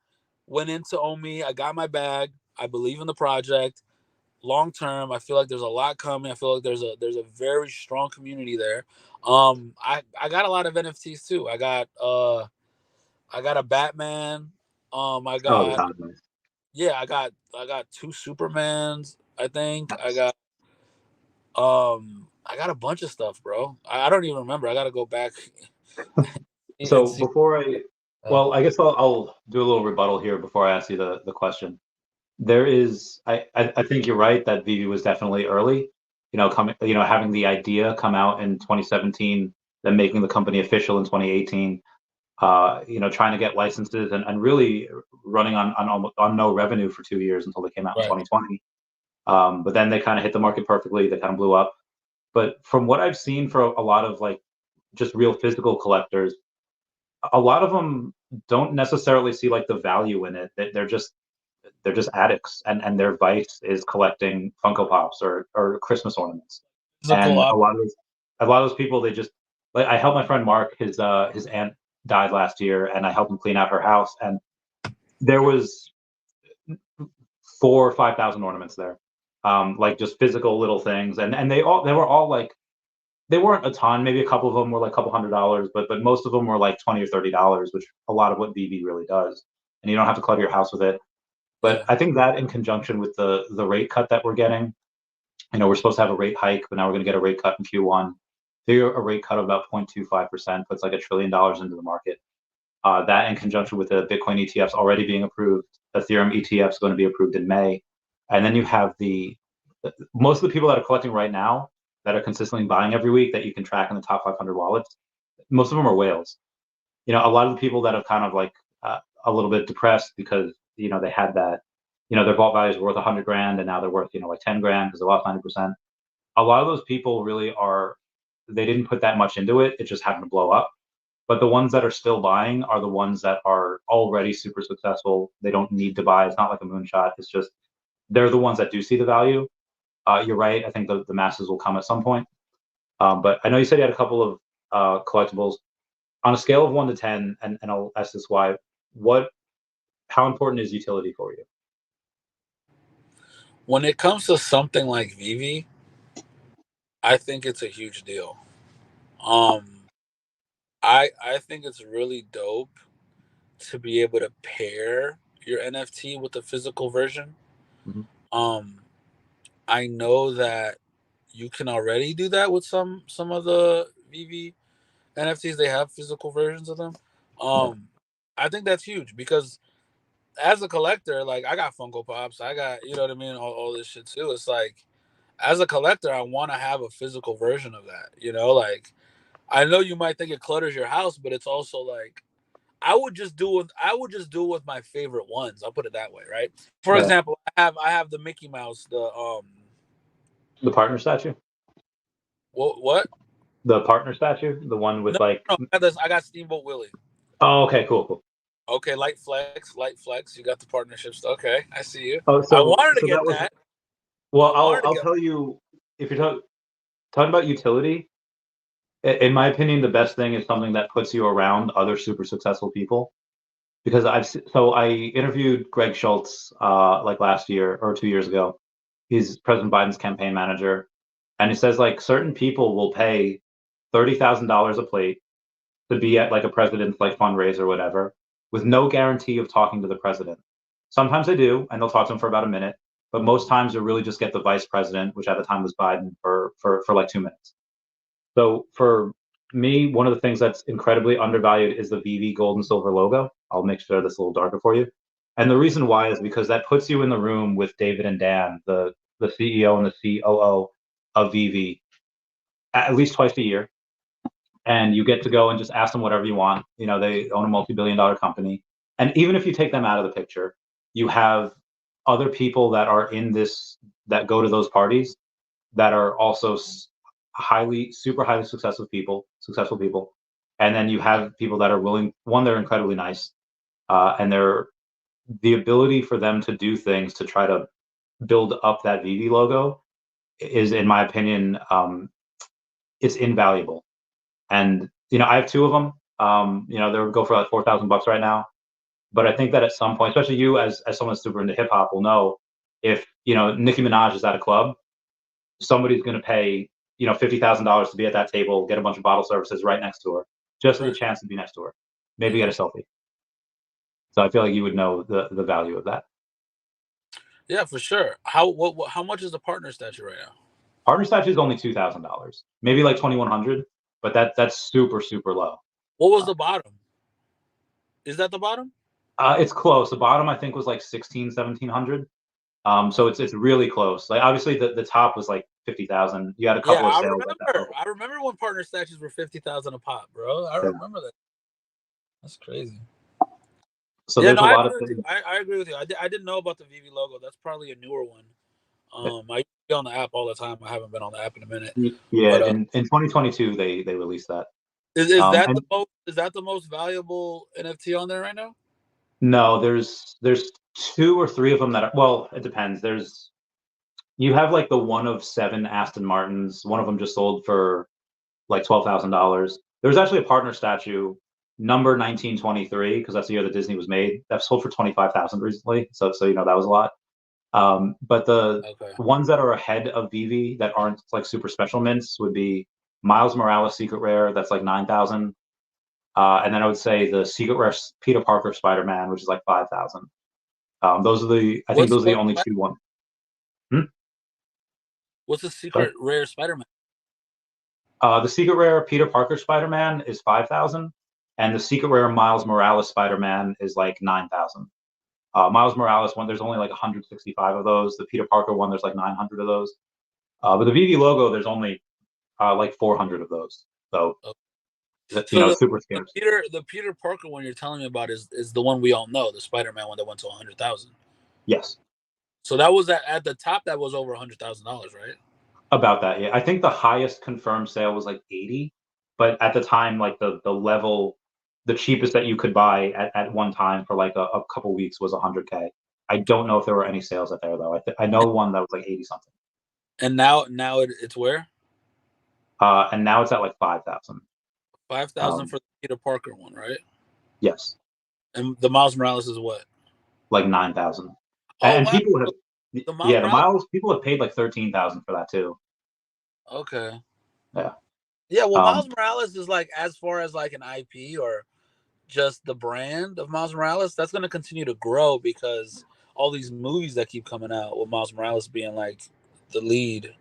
went into Omi. I got my bag. I believe in the project long term. I feel like there's a lot coming. I feel like there's a very strong community there. I got a lot of NFTs too. I got a Batman. I Oh, got nice. yeah, I got two Supermans, I think. I got a bunch of stuff, bro. I don't even remember. I gotta go back and So see. well, I guess I'll do a little rebuttal here before I ask you the question. There is, I think you're right that Vivie was definitely early. Having the idea come out in 2017, then making the company official in 2018. Trying to get licenses and really running on no revenue for 2 years until they came out in Right. 2020. But then they kind of hit the market perfectly. They kind of blew up. But from what I've seen for a lot of like just real physical collectors, a lot of them don't necessarily see like the value in it. They're just addicts, and their vice is collecting Funko Pops or Christmas ornaments. Physical And op- a lot of those people, they just like, I helped my friend Mark. His aunt died last year, and I helped him clean out her house, and there was 4 or 5 thousand ornaments there, like just physical little things, and they were all like, they weren't a ton. Maybe a couple of them were like a couple $100, but most of them were like $20 or $30, which a lot of what Vivie really does. And you don't have to clutter your house with it. But yeah. I think that in conjunction with the rate cut that we're getting, we're supposed to have a rate hike, but now we're going to get a rate cut in Q1. Figure a rate cut of about 0.25% puts like $1 trillion into the market. That in conjunction with the Bitcoin ETFs already being approved, Ethereum ETFs going to be approved in May, and then you have most of the people that are collecting right now that are consistently buying every week that you can track in the top 500 wallets. Most of them are whales. a lot of the people that have kind of like a little bit depressed because they had that, their vault values were worth 100 grand and now they're worth like 10 grand because they lost 90%. A lot of those people really they didn't put that much into it. It just happened to blow up. But the ones that are still buying are the ones that are already super successful. They don't need to buy. It's not like a moonshot. It's just they're the ones that do see the value. You're right. I think the masses will come at some point. But I know you said you had a couple of collectibles. On a scale of 1 to 10, and I'll ask this why, how important is utility for you? When it comes to something like Vivie, I think it's a huge deal. I think it's really dope to be able to pair your NFT with the physical version. Mm-hmm. I know that you can already do that with some of the Vivie NFTs. They have physical versions of them. Yeah. I think that's huge because as a collector, like I got Funko Pops, I got what I mean, all this shit too. It's like as a collector, I want to have a physical version of that. Like I know you might think it clutters your house, but it's also like I would just do it with my favorite ones. I'll put it that way, right? For Yeah. example, I have the Mickey Mouse, The partner statue. what? The partner statue, the one with No, like. no, I got Steamboat Willie. Oh, okay, cool. Okay, light flex. You got the partnerships. Okay, I see you. Oh, I so wanted to that get was. that. Well, I I'll wanted to get. tell you, if you're talking about utility, in my opinion, the best thing is something that puts you around other super successful people. Because I interviewed Greg Schultz like last year or 2 years ago. He's President Biden's campaign manager, and he says like certain people will pay $30,000 a plate to be at like a president's like fundraiser or whatever, with no guarantee of talking to the president. Sometimes they do, and they'll talk to him for about a minute, but most times they really just get the vice president, which at the time was Biden, for like 2 minutes. So for me, one of the things that's incredibly undervalued is the Vivie gold and silver logo. I'll make sure that's a little darker for you. And the reason why is because that puts you in the room with David and Dan, the CEO and the COO of Vivie, at least twice a year. And you get to go and just ask them whatever you want. They own a multi-billion-dollar company. And even if you take them out of the picture, you have other people that are in this, that go to those parties, that are also super highly successful people. And then you have people that are willing, one, they're incredibly nice. And the ability for them to do things to try to build up that Vivie logo is, in my opinion, it's invaluable. And I have two of them. They'll go for like $4,000 right now. But I think that at some point, especially you as someone that's super into hip hop, will know if Nicki Minaj is at a club, somebody's going to pay $50,000 to be at that table, get a bunch of bottle services right next to her, just for the chance to be next to her, maybe get a selfie. So I feel like you would know the value of that. Yeah, for sure. How much is the partner statue right now? Partner statue is only $2,000, maybe like 2,100, but that's super low. What was the bottom? Is that the bottom? It's close. The bottom I think was like 1,700. So it's really close. Like obviously the top was like 50,000. You had a couple of sales like that. I remember when partner statues were 50,000 a pop, bro. I remember that. That's crazy. So there's a I lot agree of things. I agree with you. I didn't know about the Vivie logo. That's probably a newer one. I be on the app all the time. I haven't been on the app in a minute. Yeah, But, in 2022 they released that. Is that the most valuable NFT on there right now? No, there's 2 or 3 of them that are, well, it depends. You have like the one of 7 Aston Martins. One of them just sold for like $12,000. There was actually a partner statue, number 1923, because that's the year that Disney was made. That sold for 25,000 recently. So that was a lot. But the ones that are ahead of Vivie that aren't like super special mints would be Miles Morales Secret Rare. That's like 9,000. And then I would say the Secret Rare Peter Parker Spider-Man, which is like 5,000. Those are the only 2 ones. What's the Secret Rare Spider-Man? The Secret Rare Peter Parker Spider-Man is 5,000, and the Secret Rare Miles Morales Spider-Man is like 9,000. Miles Morales one, there's only like 165 of those. The Peter Parker one, there's like 900 of those. But the Vivie logo, there's only like 400 of those. So So super scarce. the Peter Parker one you're telling me about is the one we all know, the Spider-Man one that went to 100,000. Yes. So that was at the top. That was over $100,000, right? About that, yeah. I think the highest confirmed sale was like 80, but at the time, like the level, the cheapest that you could buy at one time for like a couple weeks was 100K. I don't know if there were any sales at there though. I know one that was like 80 something. And now it's where? And now it's at like 5,000. 5,000 for the Peter Parker one, right? Yes. And the Miles Morales is what? Like 9,000. Oh And wow. people have, The Miles people have paid like 13,000 for that too. Okay. Yeah. Yeah, well, Miles Morales is like, as far as like an IP or just the brand of Miles Morales, that's going to continue to grow because all these movies that keep coming out with Miles Morales being like the lead.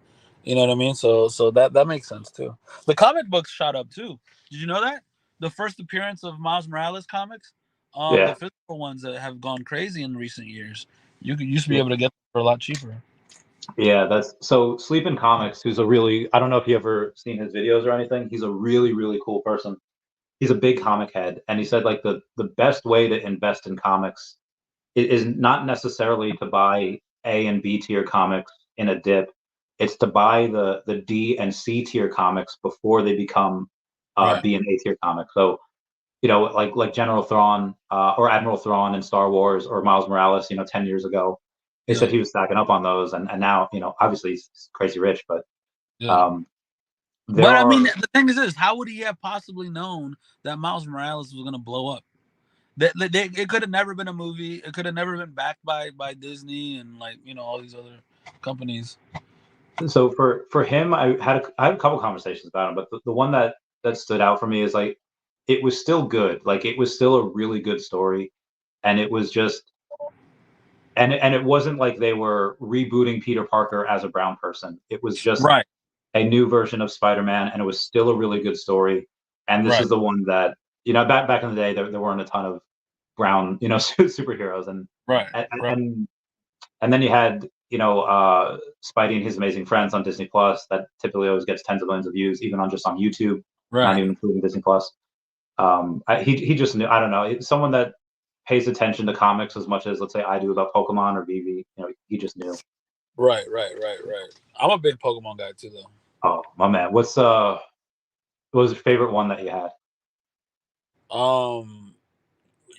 You know what I mean? So that makes sense too. The comic books shot up too. Did you know that? The first appearance of Miles Morales comics, the Yeah. physical ones that have gone crazy in recent years, you used to be able to get them for a lot cheaper. Yeah, that's so Sleep in Comics, who's a really, I don't know if you ever seen his videos or anything. He's a really, really cool person. He's a big comic head, and he said like the best way to invest in comics is not necessarily to buy A and B tier comics in a dip. It's to buy the D and C tier comics before they become Right. B and A tier comics. So like General Thrawn or Admiral Thrawn in Star Wars or Miles Morales, 10 years ago. He said he was stacking up on those, and now, obviously he's crazy rich, but but I mean, the thing is this: how would he have possibly known that Miles Morales was going to blow up? It could have never been a movie. It could have never been backed by Disney and like all these other companies. So for him, I had a couple conversations about him, but the one that stood out for me is like it was still good. Like it was still a really good story, and it was just and it wasn't like they were rebooting Peter Parker as a brown person. It was just a new version of Spider-Man, and it was still a really good story. And this is the one that back in the day there weren't a ton of brown superheroes, and and then you had Spidey and His Amazing Friends on Disney Plus that typically always gets tens of millions of views, even on YouTube, not even including Disney Plus. He just knew. I don't know, someone that pays attention to comics as much as let's say I do about Pokemon or Vivie. He just knew. Right. I'm a big Pokemon guy too, though. Oh my man, what was your favorite one that you had?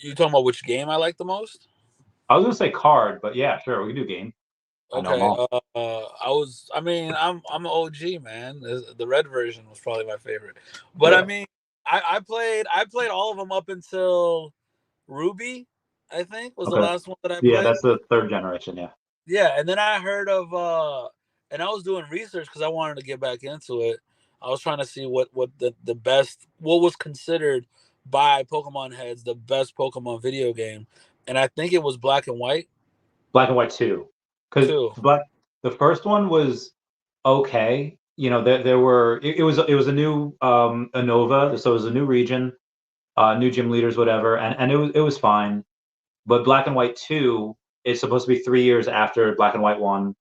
You talking about which game I like the most? I was gonna say card, but yeah, sure, we can do game. Okay. I'm an OG, man. The red version was probably my favorite. But I mean, I played all of them up until Ruby, I think, was the last one that I played. Yeah, that's the third generation, yeah. Yeah, and then I heard of and I was doing research because I wanted to get back into it. I was trying to see what the best, what was considered by Pokemon heads the best Pokemon video game, and I think it was Black and White. Black and White 2. Because the first one was okay. There were it was a new Unova, so it was a new region, new gym leaders, whatever, and it was fine. But Black and White 2 is supposed to be 3 years after Black and White 1,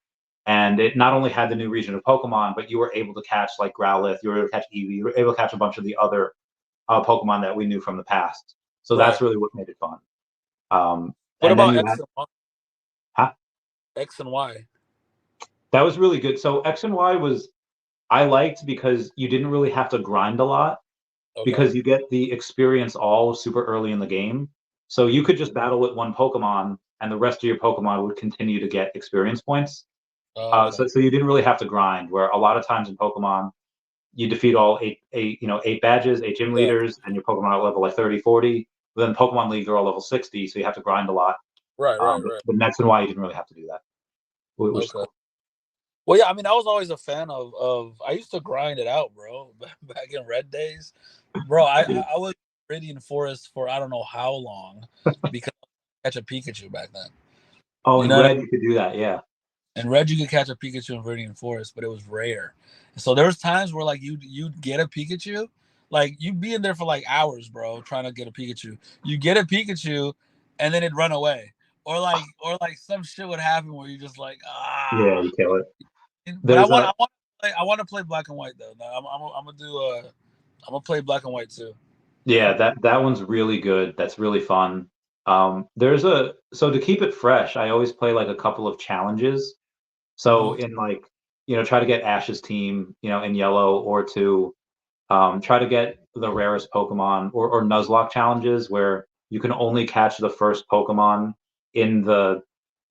and it not only had the new region of Pokemon, but you were able to catch like Growlithe, you were able to catch Eevee, you were able to catch a bunch of the other Pokemon that we knew from the past. So that's really what made it fun. What about X and Y? Huh? X and Y. That was really good. So X and Y I liked because you didn't really have to grind a lot because you get the experience all super early in the game. So you could just battle with one Pokemon and the rest of your Pokemon would continue to get experience points. So you didn't really have to grind, where a lot of times in Pokemon, you defeat all eight badges, 8 gym leaders, and your Pokemon are level like 30, 40. But then Pokemon League are all level 60, so you have to grind a lot. Right. But X and Y, you didn't really have to do that. Which is cool. Well, yeah, I mean, I was always a fan of. I used to grind it out, bro. Back in Red days, bro. I was Viridian Forest for I don't know how long because I catch a Pikachu back then. Oh, in Red you could do that, yeah. In Red you could catch a Pikachu in Viridian Forest, but it was rare. So there was times where like you'd get a Pikachu, like you'd be in there for like hours, bro, trying to get a Pikachu. You get a Pikachu, and then it'd run away, or like some shit would happen where you're just like Yeah, you kill it. But I want to play Black and White though. I'm gonna do I'm gonna play Black and White too. Yeah, that one's really good. That's really fun. So to keep it fresh, I always play like a couple of challenges. So Mm-hmm. in like, try to get Ash's team, in yellow, or to try to get the rarest Pokemon, or Nuzlocke challenges where you can only catch the first Pokemon in the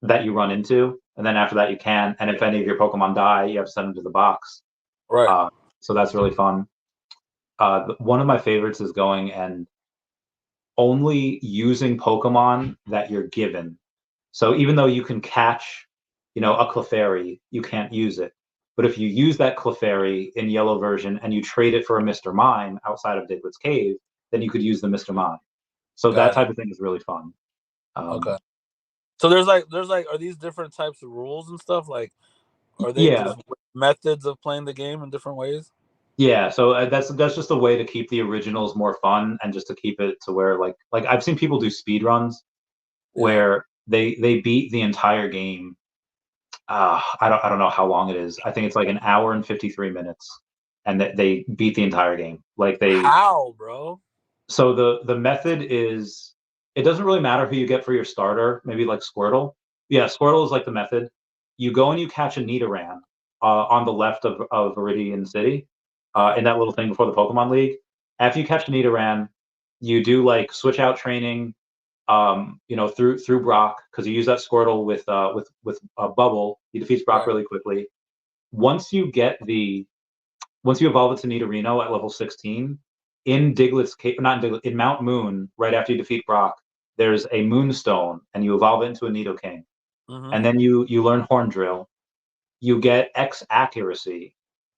that you run into, and then after that you can. And if any of your Pokemon die, you have to send them to the box. Right. So that's really fun. One of my favorites is going and only using Pokemon that you're given. So even though you can catch, a Clefairy, you can't use it. But if you use that Clefairy in yellow version and you trade it for a Mr. Mime outside of Diglett's Cave, then you could use the Mr. Mime. So that Got it. type of thing is really fun. Okay. So there's like are these different types of rules and stuff? Like are they Yeah, just methods of playing the game in different ways? yeah. So that's just a way to keep the originals more fun, and just to keep it to where like I've seen people do speed runs Yeah. where they beat the entire game. I don't know how long it is. I think it's like an hour and 53 minutes, and that they beat the entire game. Like they How, bro? So the method is, it doesn't really matter who you get for your starter. Maybe like Squirtle. Yeah, Squirtle is like the method. You go and you catch a Nidoran on the left of Viridian City, Yeah. in that little thing before the Pokemon League. After you catch a Nidoran, you do like switch out training, through Brock, because you use that Squirtle with Bubble. He defeats Brock Right. really quickly. Once you get the Once you evolve it to Nidorino at level 16, in Diglett's Cave, not in Diglett, in Mount Moon, right after you defeat Brock, there's a Moonstone, and you evolve it into a Nidoking. Mm-hmm. And then you learn Horn Drill. You get X accuracy,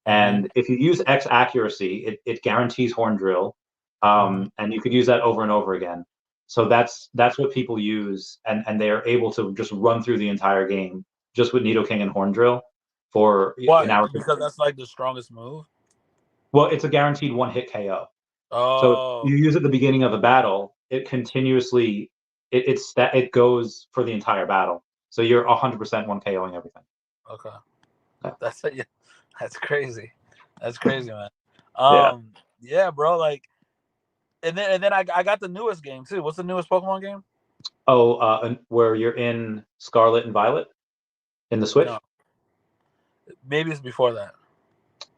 Mm-hmm. and if you use X accuracy, it guarantees Horn Drill, Mm-hmm. and you could use that over and over again. So that's what people use, and they are able to just run through the entire game just with Nidoking and Horn Drill for an Why? hour. Because that's like the strongest move. Well, it's a guaranteed one hit KO. So if Oh, you use it at the beginning of a battle, it continuously it goes for the entire battle. So you're 100% one KOing everything. okay. Yeah. That's yeah, that's crazy. That's crazy, man. Yeah. Yeah, bro. Like, and then I got the newest game too. What's the newest Pokemon game? Oh, and where you're in Scarlet and Violet in the No, Switch. maybe it's before that.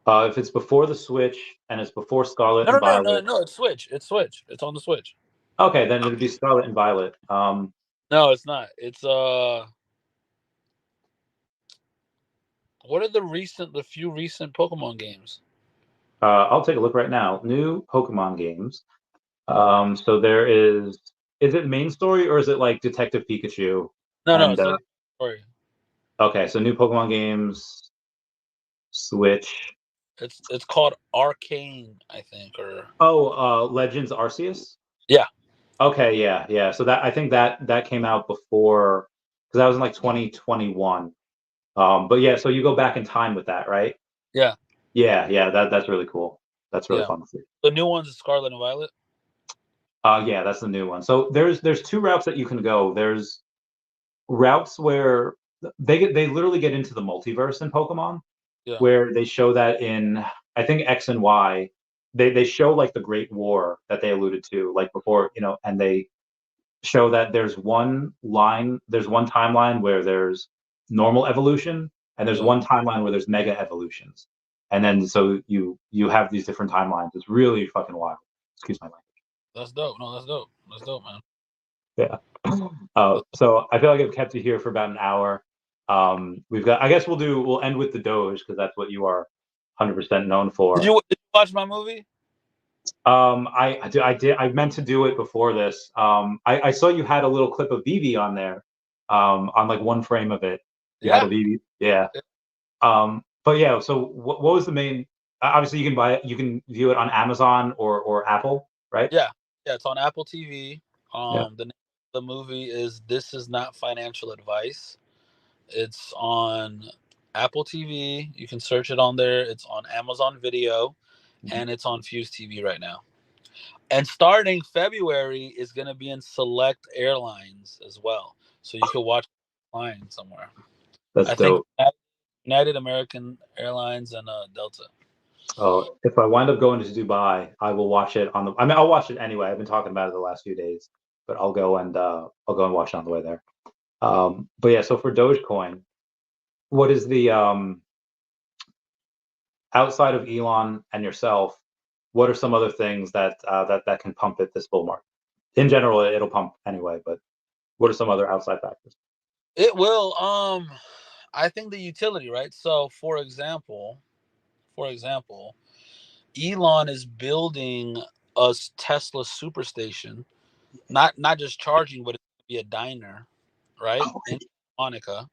If it's before the Switch and it's before Scarlet No, and no, no, no, Violet, no. It's Switch. It's Switch. It's on the Switch. okay, then it'd be Scarlet and Violet. No, it's not. It's what are the few recent Pokemon games? I'll take a look right now. New Pokemon games. So there is. Is it main story, or is it like Detective Pikachu? No, no, And it's not. Sorry, okay, so new Pokemon games, Switch. it's called Arcane, I think, or Oh, Legends Arceus. yeah, Okay, yeah, yeah. So that I think that came out before, because that was in like 2021. But yeah, so you go back in time with that, right? yeah, Yeah, yeah. That's really cool. That's really yeah. fun to see. The new one's Scarlet and Violet. Yeah, that's the new one. So there's two routes that you can go. There's routes where they literally get into the multiverse in Pokemon, Yeah, where they show that in, I think, X and Y, they show like the Great War that they alluded to like before, and they show that there's one timeline where there's normal evolution, and there's yeah. one timeline where there's mega evolutions, and then so you have these different timelines. It's really fucking wild. Excuse my language. That's dope. No, that's dope. That's dope, man. Yeah. So I feel like I've kept you here for about an hour. We've got. I guess we'll end with the Doge, because that's what you are 100% known Did for. you watch my movie? I meant to do it before this. I saw you had a little clip of Vivie on there, on like one frame of it. You had a Yeah. Vivie, yeah. But yeah. So what was the main? Obviously, you can buy it. You can view it on Amazon or Apple, right? Yeah, yeah, it's on Apple TV. Yeah. The name of the movie is "This Is Not Financial Advice." It's on Apple TV. You can search it on there. It's on Amazon Video, Mhm. and it's on Fuse TV right now. And starting February is going to be in select airlines as well, so you can watch it flying somewhere. That's I think dope. United American Airlines and Delta. Oh, if I wind up going to Dubai, I will watch it on the. I mean, I'll watch it anyway. I've been talking about it the last few days, but I'll go and watch it on the way there. But yeah, so for Dogecoin, what is the outside of Elon and yourself? What are some other things that can pump it this bull market? In general, it'll pump anyway, but what are some other outside factors? It will. I think the utility, right? So, for example, Elon is building a Tesla superstation, not just charging, but it's gonna be a diner, right? In Monica,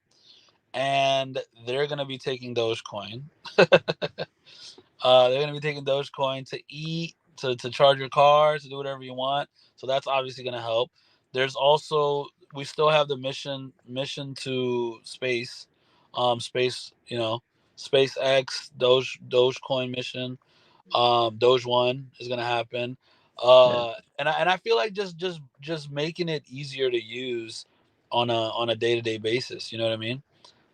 and they're gonna be taking Dogecoin. They're gonna be taking Dogecoin to eat, to charge your car, to do whatever you want. So that's obviously gonna help. There's also, we still have the mission to space, space, SpaceX Dogecoin mission. Doge One is gonna happen. Yeah, And I feel like just making it easier to use on a day-to-day basis. You know what I mean?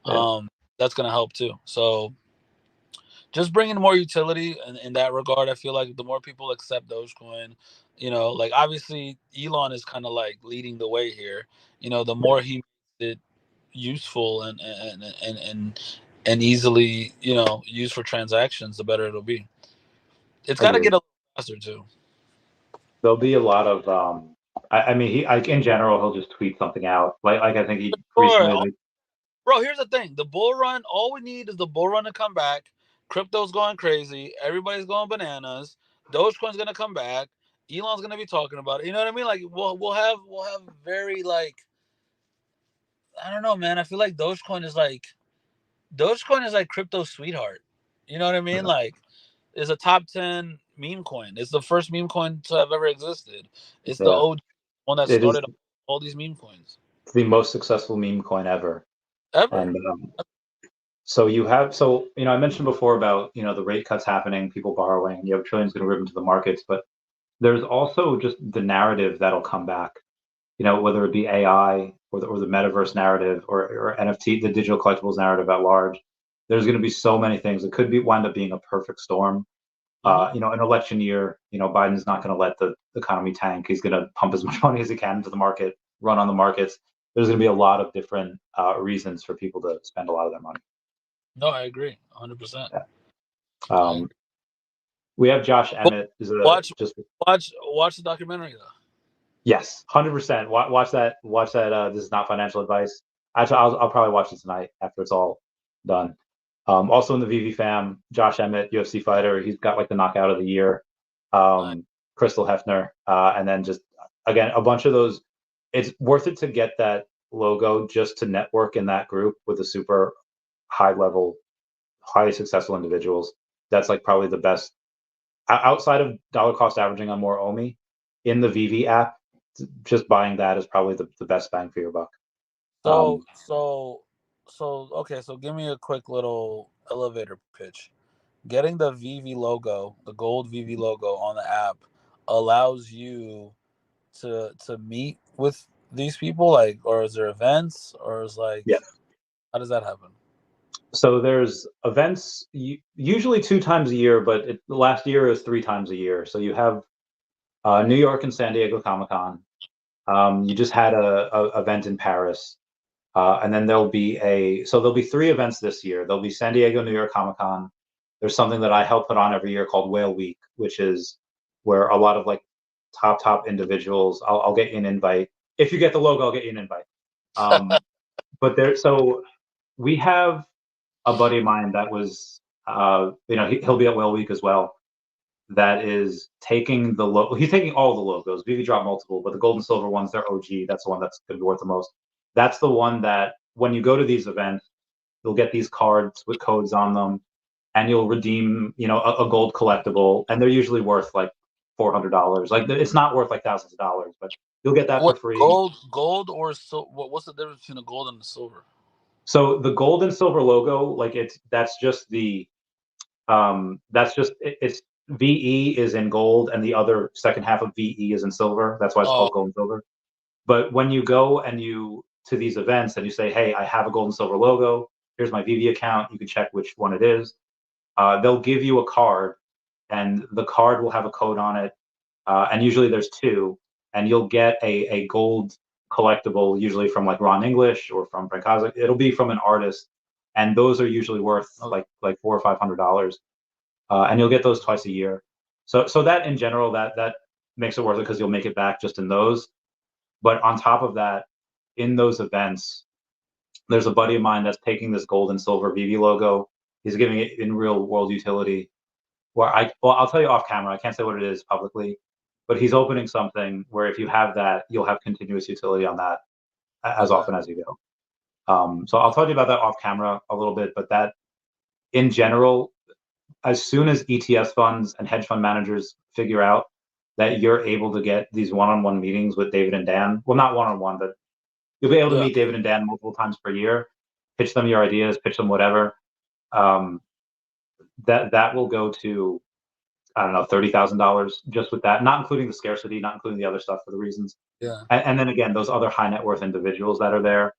yeah. That's gonna help too. So just bringing more utility in that regard. I feel like the more people accept Dogecoin, like obviously Elon is kind of like leading the way here. The more he makes it useful and easily, used for transactions, the better it'll be. It's got to Agreed. get a little faster too. There'll be a lot of. I mean, he like in general, he'll just tweet something out. Like I think he Sure. recently. Like, Bro, here's the thing. The bull run, all we need is the bull run to come back. Crypto's going crazy. Everybody's going bananas. Dogecoin's gonna come back. Elon's gonna be talking about it. You know what I mean? Like we'll have very like, I don't know, man. I feel like Dogecoin is like crypto sweetheart. You know what I mean? Like it's a top 10 meme coin. It's the first meme coin to have ever existed. It's the yeah, OG one that it is started all these meme coins. the most successful meme coin ever. Ever. And so I mentioned before about the rate cuts happening, people borrowing, and you have trillions going to rip into the markets, but there's also just the narrative that'll come back. Whether it be AI or the metaverse narrative or NFT, the digital collectibles narrative at large. There's going to be so many things. It could be wind up being a perfect storm. Hmm. An election year, Biden's not going to let the economy tank. He's going to pump as much money as he can into the market, run on the markets. There's going to be a lot of different reasons for people to spend a lot of their money. No, I agree, 100%. Yeah. I Um, we have Josh But Emmett. Is watch just watch the documentary though. yes, 100%. Watch that. Watch that. This is not financial advice. Actually, I'll probably watch it tonight after it's all done. Also in the Vivie fam, Josh Emmett, UFC fighter. He's got like the knockout of the year. Nice. Crystal Hefner, and then just again a bunch of those. It's worth it to get that logo just to network in that group with the super high level, highly successful individuals. That's like probably the best outside of dollar cost averaging on more Omi in the Vivie app. Just buying that is probably the best bang for your buck. So Um, so so okay. So give me a quick little elevator pitch. Getting the VV logo, the gold VV logo on the app, allows you to meet with these people. Like, or is there events, or is like, yeah. how does that happen? So there's events usually 2 times a year, but last year is 3 times a year. So you have New York and San Diego Comic Con. You just had a event in Paris, and then there'll be 3 events this year. There'll be San Diego, New York Comic Con. There's something that I help put on every year called Whale Week, which is where a lot of like top individuals. I'll get you an invite if you get the logo. I'll get you an invite. Um, but so we have a buddy of mine that was, he'll be at Whale Week as well. That is taking the logo. He's taking all the logos. Vivi dropped multiple, but the gold and silver ones, they're OG. That's the one that's going to be worth the most. That's the one that when you go to these events, you'll get these cards with codes on them, and you'll redeem, a gold collectible, and they're usually worth like $400. Like it's not worth like thousands of dollars, but you'll get that for What, free. gold or so? What's the difference between the gold and the silver? So the gold and silver logo, like it's VE is in gold and the other second half of VE is in silver. That's why it's Oh, called gold and silver. But when you go and you to these events and you say, "Hey, I have a gold and silver logo. Here's my VV account. You can check which one it is." they'll give you a card, and the card will have a code on it, and usually there's two, and you'll get a gold collectible, usually from like Ron English or from Frank Ozick. It'll be from an artist, and those are usually worth like $400 or $500, and you'll get those twice a year. So that in general, that makes it worth it because you'll make it back just in those. But on top of that, in those events, there's a buddy of mine that's taking this gold and silver Vivie logo. He's giving it in real world utility. I'll tell you off camera. I can't say what it is publicly, but he's opening something where if you have that, you'll have continuous utility on that as often as you go. So I'll tell you about that off camera a little bit, but that in general, as soon as ETS funds and hedge fund managers figure out that you're able to get these one-on-one meetings with David and Dan, well, not one-on-one, but you'll be able to meet David and Dan multiple times per year, pitch them your ideas, pitch them whatever. That will go to, I don't know, $30,000 just with that, not including the scarcity, not including the other stuff for the reasons. Yeah. And then again, those other high net worth individuals that are there,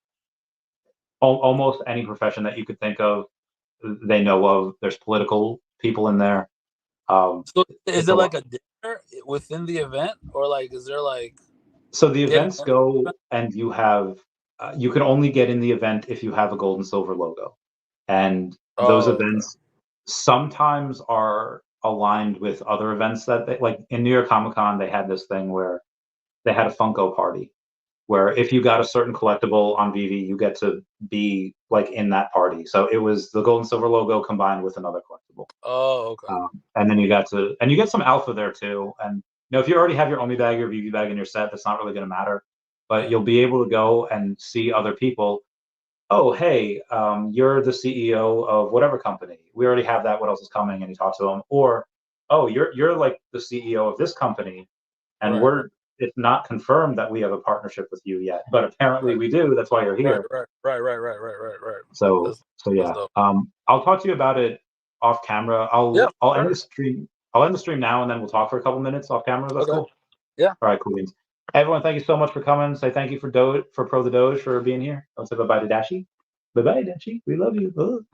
almost any profession that you could think of, they know of. There's political people in there. So is it like a dinner within the event, or like is there like? So the events go, and you have you can only get in the event if you have a gold and silver logo, and those events sometimes are aligned with other events that they, like in New York Comic Con, they had this thing where they had a Funko party, where if you got a certain collectible on Vivie, you get to be like in that party. So it was the gold and silver logo combined with another collectible. Oh, okay. And then you get some alpha there too. And you know, if you already have your Omi bag or Vivie bag in your set, that's not really going to matter. But you'll be able to go and see other people. Oh, hey, you're the CEO of whatever company. We already have that. What else is coming? And you talk to them. Or, oh, you're like the CEO of this company, and it's not confirmed that we have a partnership with you yet, but apparently we do. That's why you're here. Right. So yeah. I'll talk to you about it off camera. I'll end the stream. I'll end the stream now, and then we'll talk for a couple minutes off camera. That's cool. Yeah. All right, cool beans. Everyone, thank you so much for coming. Say thank you for Pro the Doge for being here. I'll say bye bye to Dashi. Bye bye, Dashi. We love you.